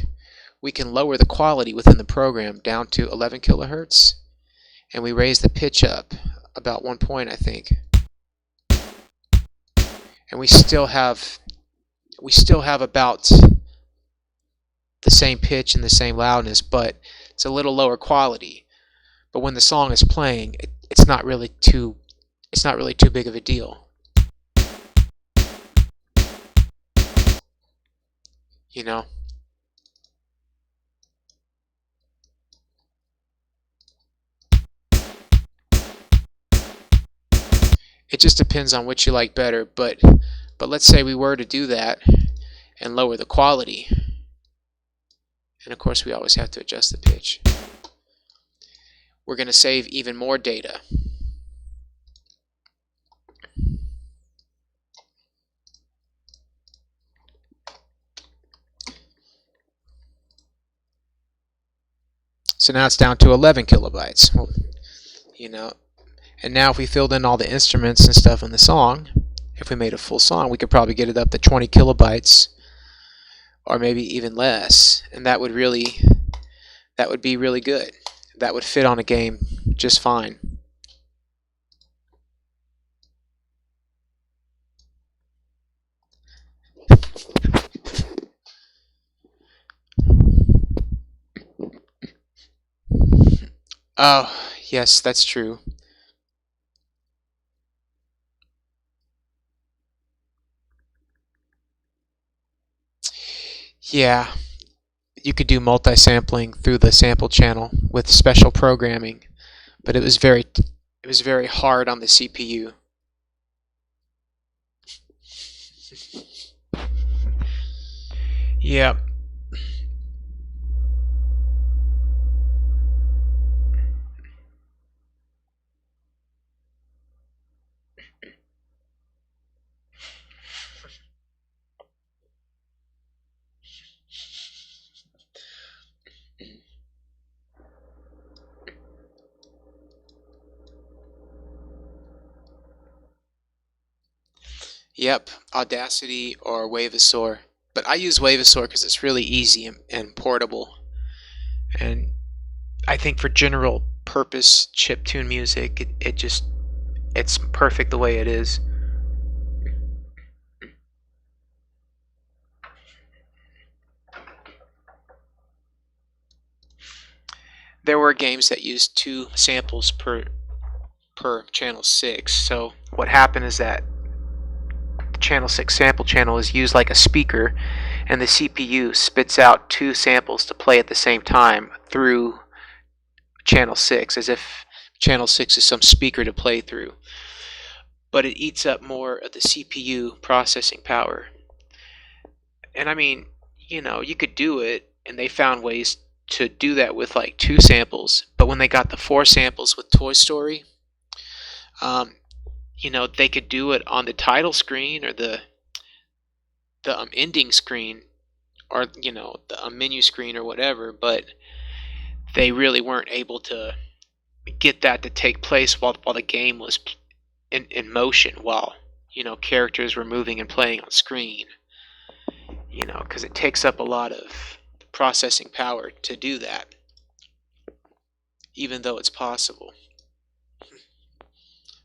we can lower the quality within the program down to 11 kilohertz, and we raise the pitch up about 1 point, I think. And we still have about the same pitch and the same loudness, but it's a little lower quality. But when the song is playing, it's not really too big of a deal. You know? It just depends on what you like better, but let's say we were to do that and lower the quality. And of course we always have to adjust the pitch. We're going to save even more data. So now it's down to 11 kilobytes. Well, you know, and now if we filled in all the instruments and stuff in the song, if we made a full song, we could probably get it up to 20 kilobytes or maybe even less. And that would be really good. That would fit on a game just fine. Oh, yes, that's true. Yeah, you could do multi-sampling through the sample channel with special programming, but it was very hard on the CPU. Yeah. Yep, Audacity or Wavesaur. But I use Wavesaur because it's really easy and portable. And I think for general purpose chiptune music, it's perfect the way it is. There were games that used 2 samples per channel 6. So what happened is that the channel 6 sample channel is used like a speaker, and the CPU spits out 2 samples to play at the same time through channel 6, as if channel 6 is some speaker to play through. But it eats up more of the CPU processing power. And I mean, you could do it, and they found ways to do that with like 2 samples. But when they got the 4 samples with Toy Story, they could do it on the title screen or the ending screen or a menu screen or whatever, but they really weren't able to get that to take place while the game was in motion, while characters were moving and playing on screen. Because it takes up a lot of processing power to do that, even though it's possible.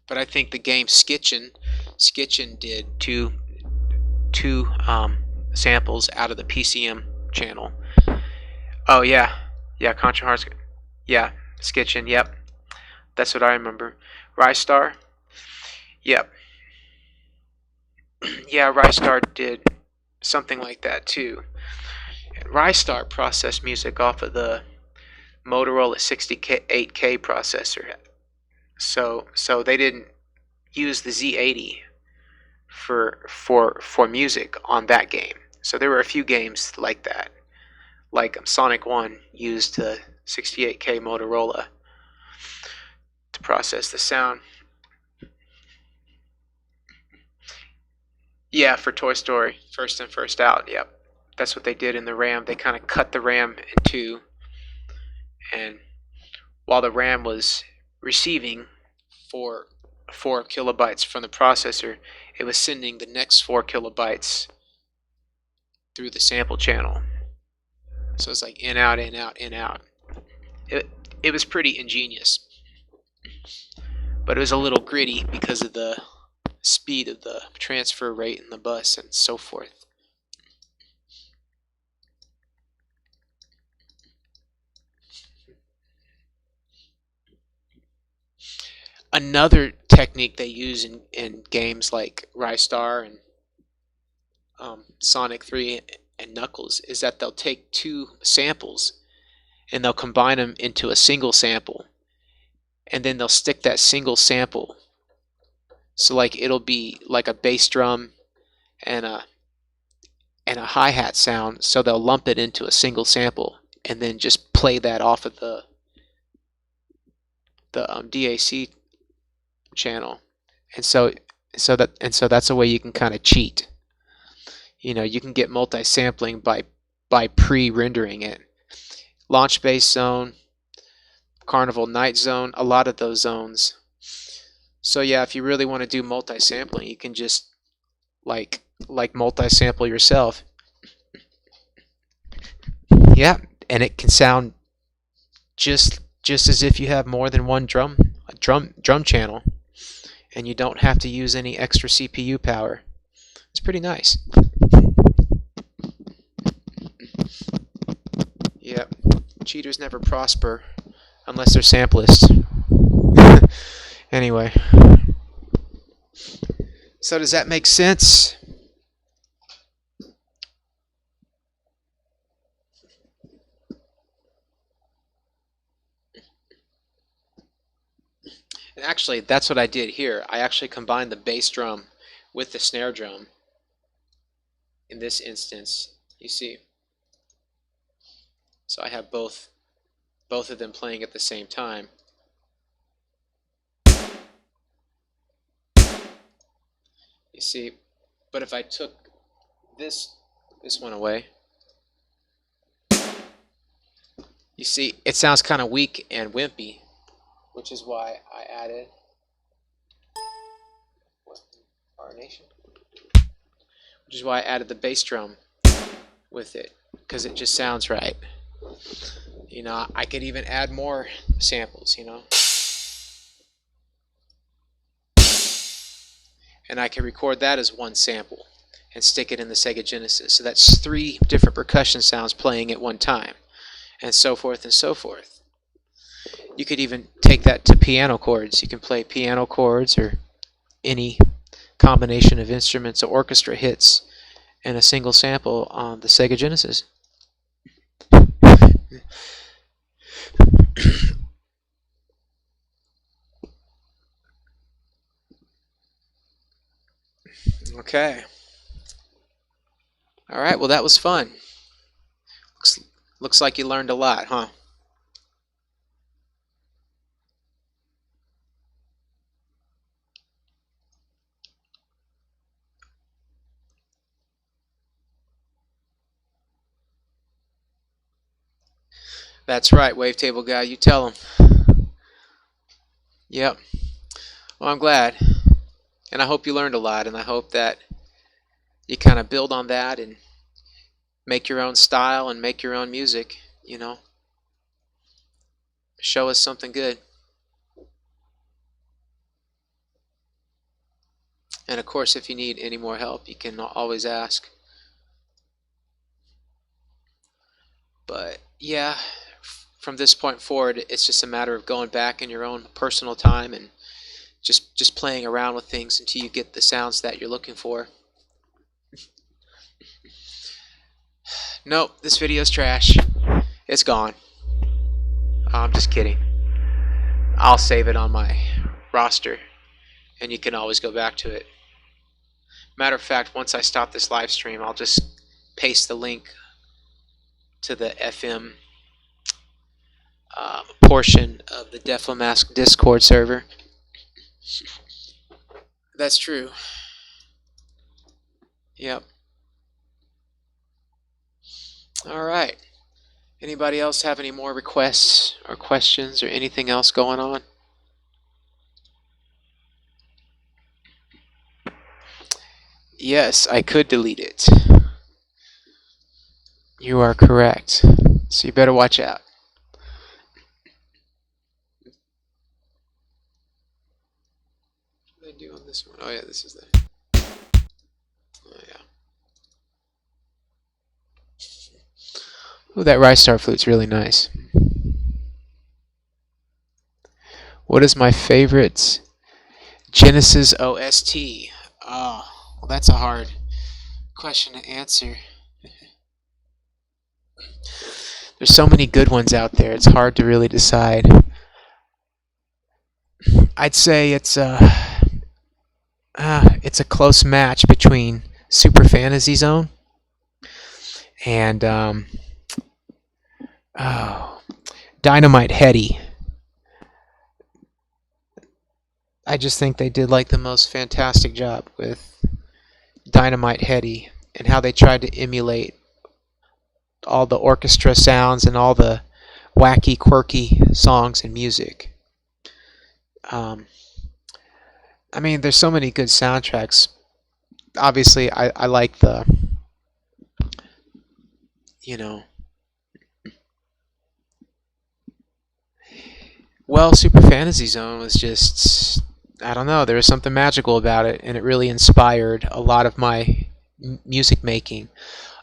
But I think the game Skitchin did two samples out of the PCM channel. Oh yeah, Contra Hearts. Yeah, Skitchin. Yep, that's what I remember. Rystar. Yep. Yeah, Rystar did something like that too. Rystar processed music off of the Motorola 68K processor. So they didn't use the Z80 for music on that game. So there were a few games like that. Like Sonic 1 used the 68K Motorola to process the sound. Yeah, for Toy Story, First In, First Out. Yep, that's what they did in the RAM. They kind of cut the RAM in two, and while the RAM was receiving 4 kilobytes from the processor, it was sending the next 4 kilobytes through the sample channel. So it's like in, out, in, out, in, out. It was pretty ingenious, but it was a little gritty because of the speed of the transfer rate in the bus and so forth. Another technique they use in games like Rystar and Sonic 3 and Knuckles is that they'll take two samples and they'll combine them into a single sample, and then they'll stick that single sample, so like it'll be like a bass drum and a hi-hat sound, so they'll lump it into a single sample and then just play that off of the DAC channel, and so that's a way you can kind of cheat. You can get multi-sampling by pre-rendering it. Launch Base Zone, Carnival Night Zone, a lot of those zones. So yeah, if you really want to do multi-sampling, you can just like multi-sample yourself. Yeah, and it can sound just as if you have more than one drum channel, and you don't have to use any extra CPU power. It's pretty nice. Yep, cheaters never prosper unless they're samplists. Anyway, so does that make sense? And actually, that's what I did here. I actually combined the bass drum with the snare drum. In this instance, you see. So I have both of them playing at the same time. You see, but if I took this one away, you see, it sounds kind of weak and wimpy, which is why I added which is why I added the bass drum with it, because it just sounds right. I could even add more samples, and I can record that as one sample and stick it in the Sega Genesis. So that's 3 different percussion sounds playing at one time, and so forth and so forth. You could even take that to piano chords. You can play piano chords or any combination of instruments or orchestra hits in a single sample on the Sega Genesis. Okay. All right, well, that was fun. Looks like you learned a lot, huh? That's right, Wavetable guy. You tell him. Yep. Well, I'm glad. And I hope you learned a lot, and I hope that you kind of build on that and make your own style and make your own music, you know. Show us something good. And of course, if you need any more help, you can always ask. But yeah, from this point forward, it's just a matter of going back in your own personal time and just playing around with things until you get the sounds that you're looking for. Nope, this video's trash. It's gone. I'm just kidding. I'll save it on my roster, and you can always go back to it. Matter of fact, once I stop this live stream, I'll just paste the link to the FM portion of the Deflemask Discord server. That's true. Yep. Alright. Anybody else have any more requests or questions or anything else going on? Yes, I could delete it. You are correct. So you better watch out. What did I do on this one? Oh yeah, this is the... Oh yeah. Ooh, that Rystar flute's really nice. What is my favorite Genesis OST? Oh, well, that's a hard question to answer. There's so many good ones out there, it's hard to really decide. I'd say it's a close match between Super Fantasy Zone and Dynamite Heady. I just think they did like the most fantastic job with Dynamite Heady and how they tried to emulate all the orchestra sounds and all the wacky, quirky songs and music. I mean, there's so many good soundtracks. Obviously, I like the, you know, well, Super Fantasy Zone was just, I don't know, there was something magical about it, and it really inspired a lot of my music making.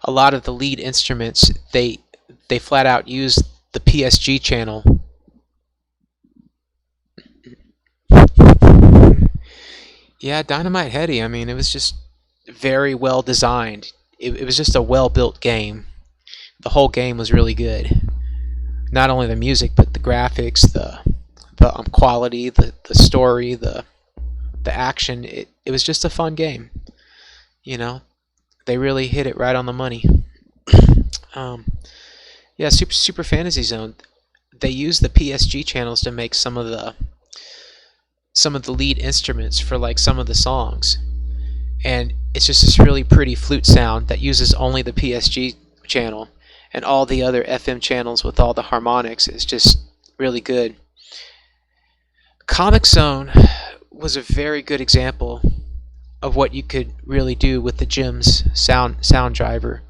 A lot of the lead instruments, they flat out used the PSG channel. Yeah, Dynamite Heady, I mean, it was just very well designed. It was just a well-built game. The whole game was really good. Not only the music, but the graphics, the quality, the story, the action. It was just a fun game. You know, they really hit it right on the money. Yeah, Super Fantasy Zone. They used the PSG channels to make some of the lead instruments for like some of the songs, and it's just this really pretty flute sound that uses only the PSG channel, and all the other FM channels with all the harmonics is just really good. Comic Zone was a very good example of what you could really do with the Gems sound driver.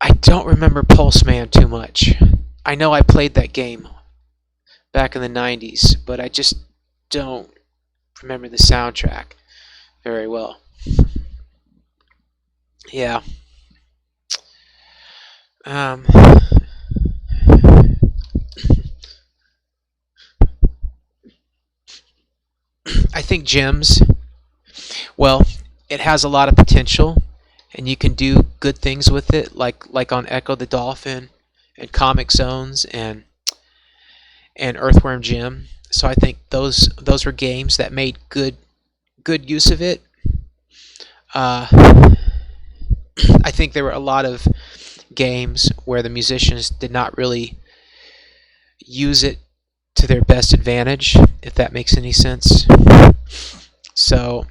I don't remember Pulse Man too much. I know I played that game back in the 90s, but I just don't remember the soundtrack very well. Yeah. I think Gems, well, it has a lot of potential, and you can do good things with it, like on Echo the Dolphin and Comic Zones and Earthworm Jim. So I think those were games that made good use of it. I think there were a lot of games where the musicians did not really use it to their best advantage, if that makes any sense. So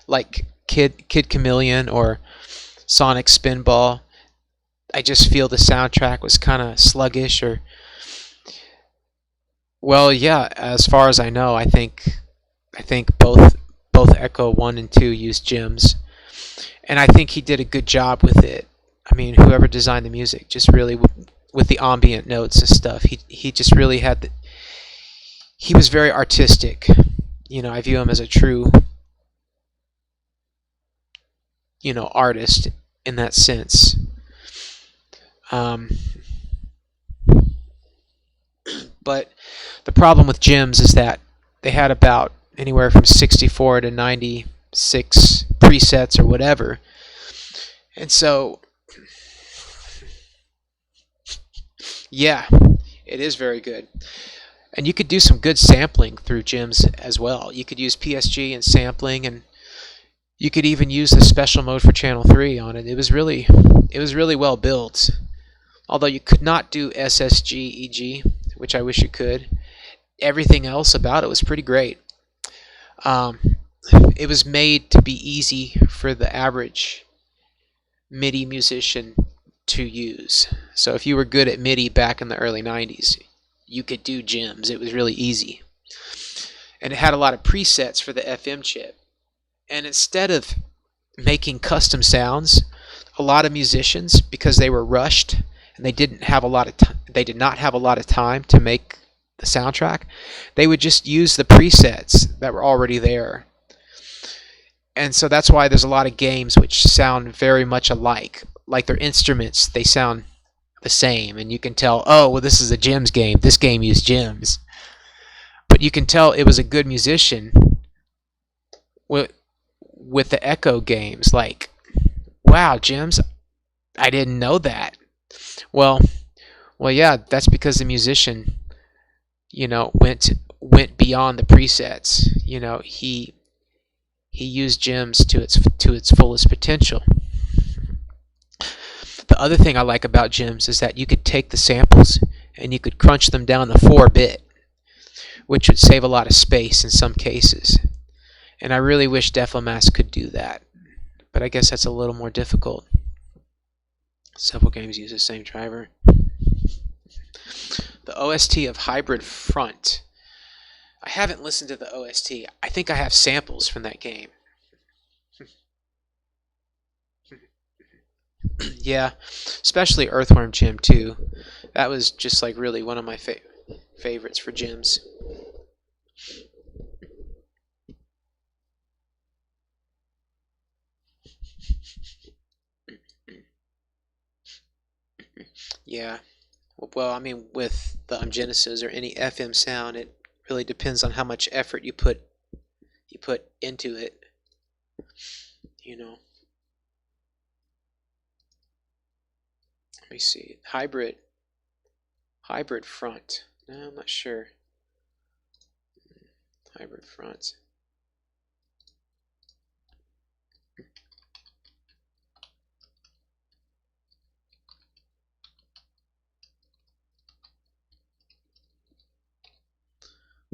like Kid Chameleon or Sonic Spinball. I just feel the soundtrack was kind of sluggish, or well, yeah. As far as I know, I think both Echo 1 and 2 used gems, and I think he did a good job with it. I mean, whoever designed the music just really with the ambient notes and stuff, he just really had he was very artistic. I view him as a true, artist in that sense. But the problem with gems is that they had about anywhere from 64 to 96 presets or whatever. And so, yeah, it is very good. And you could do some good sampling through gems as well. You could use PSG and sampling, and you could even use the special mode for channel 3 on it. It was really well built. Although you could not do SSG EG, which I wish you could. Everything else about it was pretty great. It was made to be easy for the average MIDI musician to use. So if you were good at MIDI back in the early 90s, you could do gems. It was really easy. And it had a lot of presets for the FM chip. And instead of making custom sounds, a lot of musicians, because they were rushed and they did not have a lot of time to make the soundtrack, they would just use the presets that were already there. And so that's why there's a lot of games which sound very much alike. Like their instruments, they sound the same, and you can tell, oh, well, this is a gems game. This game used gems. But you can tell it was a good musician with the Echo games. Like, wow, gems, I didn't know that. Well, yeah, that's because the musician, went beyond the presets. He used gems to its fullest potential. The other thing I like about gems is that you could take the samples and you could crunch them down to 4-bit, which would save a lot of space in some cases. And I really wish Deflemask could do that, but I guess that's a little more difficult. Several games use the same driver. The OST of Hybrid Front. I haven't listened to the OST. I think I have samples from that game. Yeah, especially Earthworm Jim 2. That was just like really one of my favorites for gems. Yeah. Well, I mean, with the Genesis or any FM sound, it really depends on how much effort you put into it. Let me see. Hybrid Front. No, I'm not sure. Hybrid Front.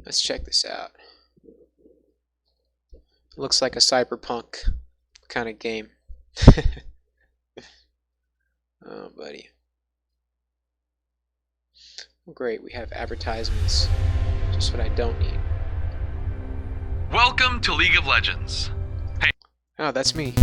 Let's check this out. It looks like a cyberpunk kind of game. Oh, buddy. Great, we have advertisements. Just what I don't need. Welcome to League of Legends. Hey. Oh, that's me.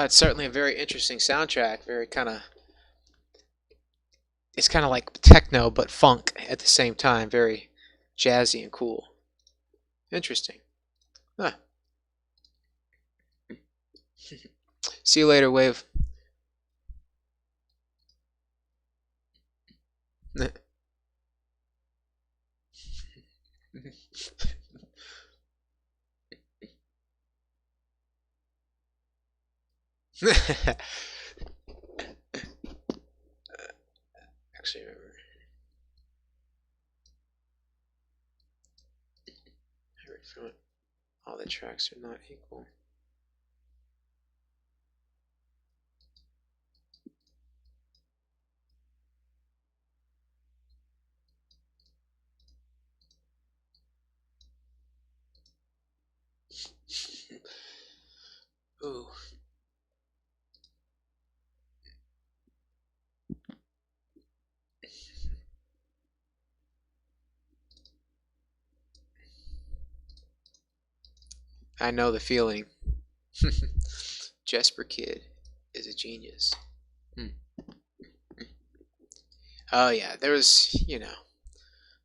It's certainly a very interesting soundtrack. Very kind of, it's kind of like techno but funk at the same time. Very jazzy and cool. Interesting. Huh. See you later, Wave. Actually, remember. All the tracks are not equal. Ooh. I know the feeling. Jesper Kid is a genius. Oh yeah, there was,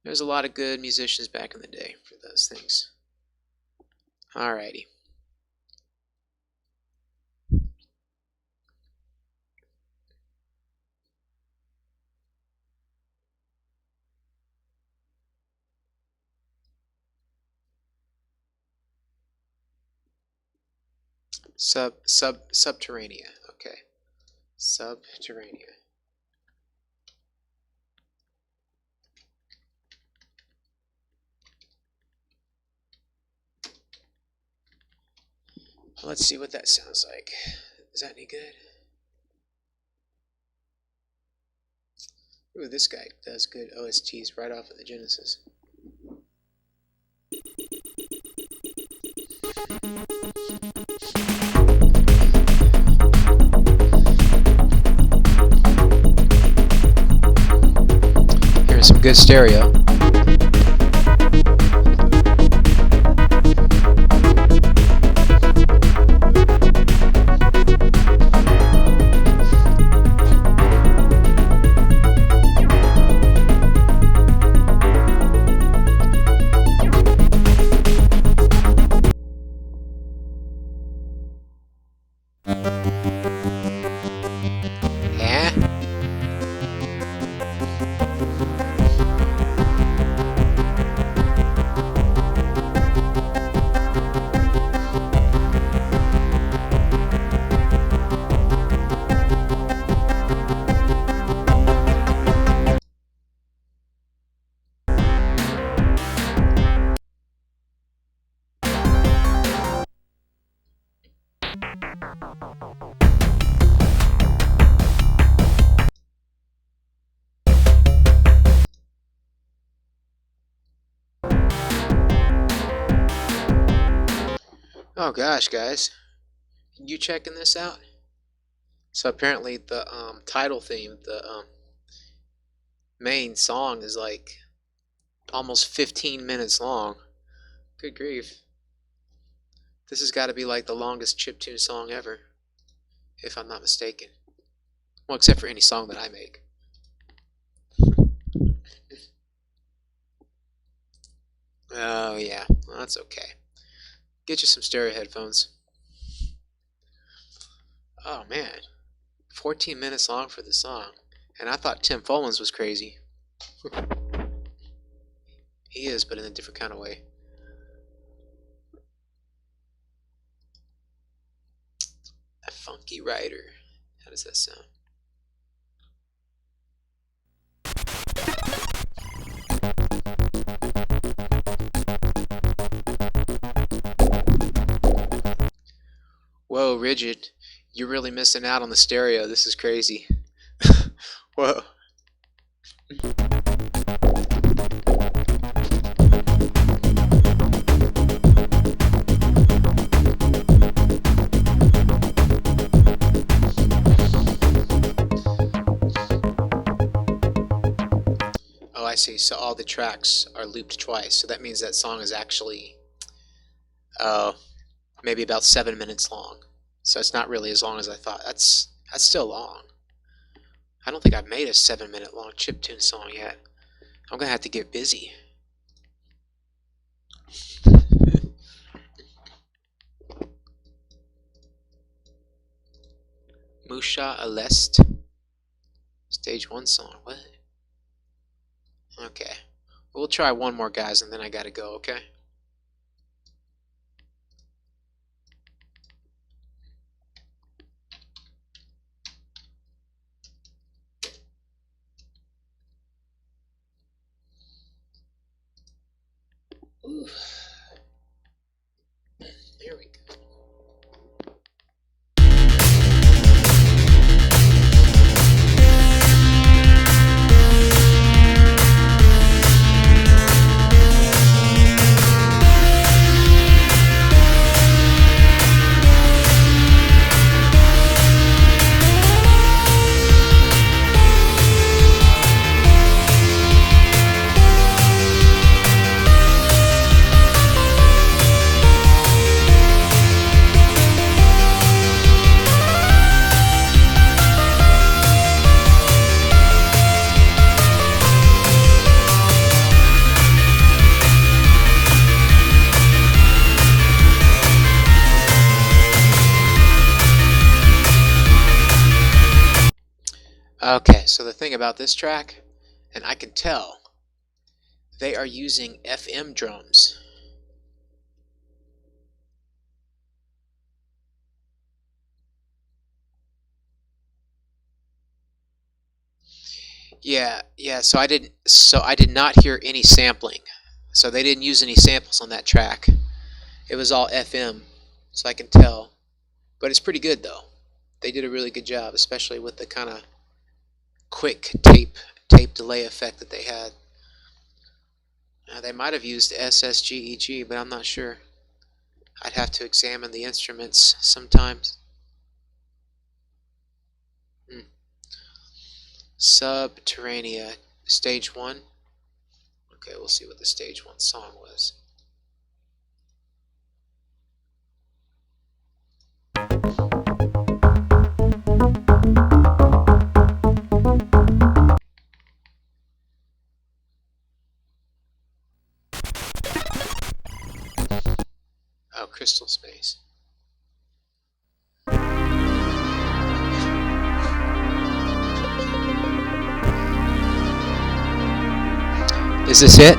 there's a lot of good musicians back in the day for those things. Alrighty. Subterranea. Okay. Subterranea. Let's see what that sounds like. Is that any good? Ooh, this guy does good OSTs right off of the Genesis. Here's some good stereo. Oh gosh, guys, you checking this out? So apparently the title theme, the main song is like almost 15 minutes long. Good grief. This has got to be like the longest chiptune song ever, if I'm not mistaken. Well, except for any song that I make. Oh yeah, well, that's okay. Get you some stereo headphones. Oh man, 14 minutes long for the song. And I thought Tim Follins was crazy. He is, but in a different kind of way. A funky rider. How does that sound? Whoa, Rigid. You're really missing out on the stereo. This is crazy. Whoa. Oh, I see. So all the tracks are looped twice. So that means that song is actually maybe about 7 minutes long. So it's not really as long as I thought. That's still long. I don't think I've made a 7-minute long chiptune song yet. I'm gonna have to get busy. Musha Alest. Stage 1 song. What? Okay. We'll try one more, guys, and then I gotta go, okay? Ooh. There we go. Okay, so the thing about this track, and I can tell, they are using FM drums. Yeah, so I did not hear any sampling. So they didn't use any samples on that track. It was all FM, so I can tell. But it's pretty good though. They did a really good job, especially with the kind of quick tape delay effect that they had. They might have used SSGEG, but I'm not sure. I'd have to examine the instruments sometimes. Subterranea, stage 1. Okay, we'll see what the stage 1 song was. Oh, Crystal Space. Is this it?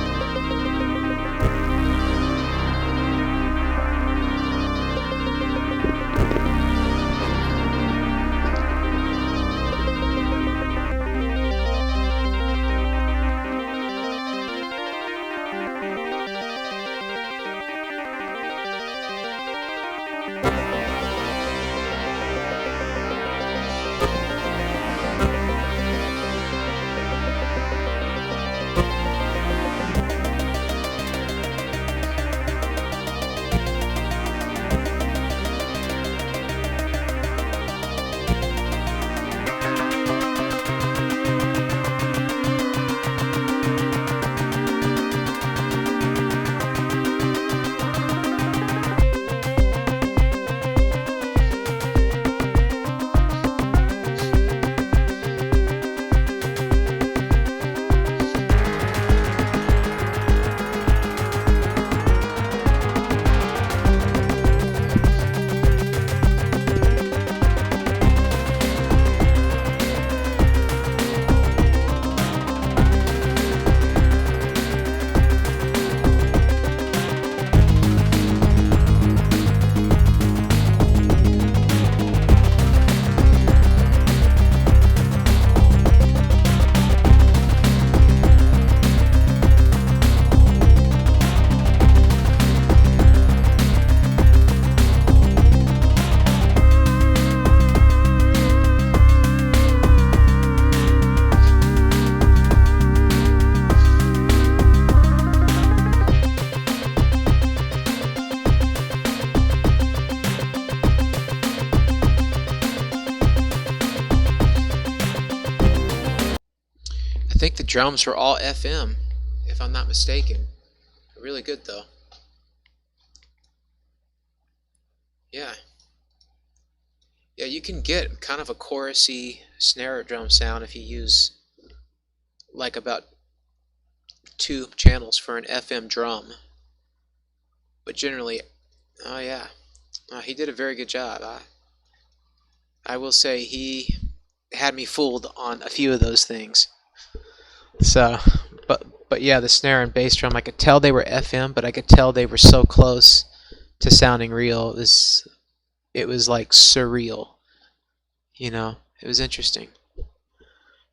I think the drums were all FM, if I'm not mistaken. Really good though. Yeah. Yeah, you can get kind of a chorusy snare drum sound if you use like about 2 channels for an FM drum. But generally, oh yeah, he did a very good job. I will say he had me fooled on a few of those things. So, but yeah, the snare and bass drum, I could tell they were FM, but I could tell they were so close to sounding real. It was like surreal. You know, it was interesting.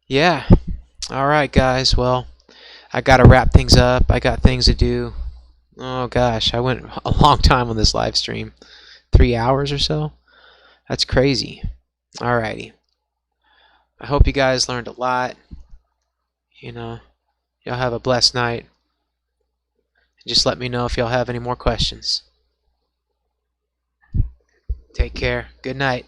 Yeah. All right, guys. Well, I got to wrap things up. I got things to do. Oh gosh, I went a long time on this live stream. 3 hours or so? That's crazy. Alrighty. I hope you guys learned a lot. You know, y'all have a blessed night. Just let me know if y'all have any more questions. Take care. Good night.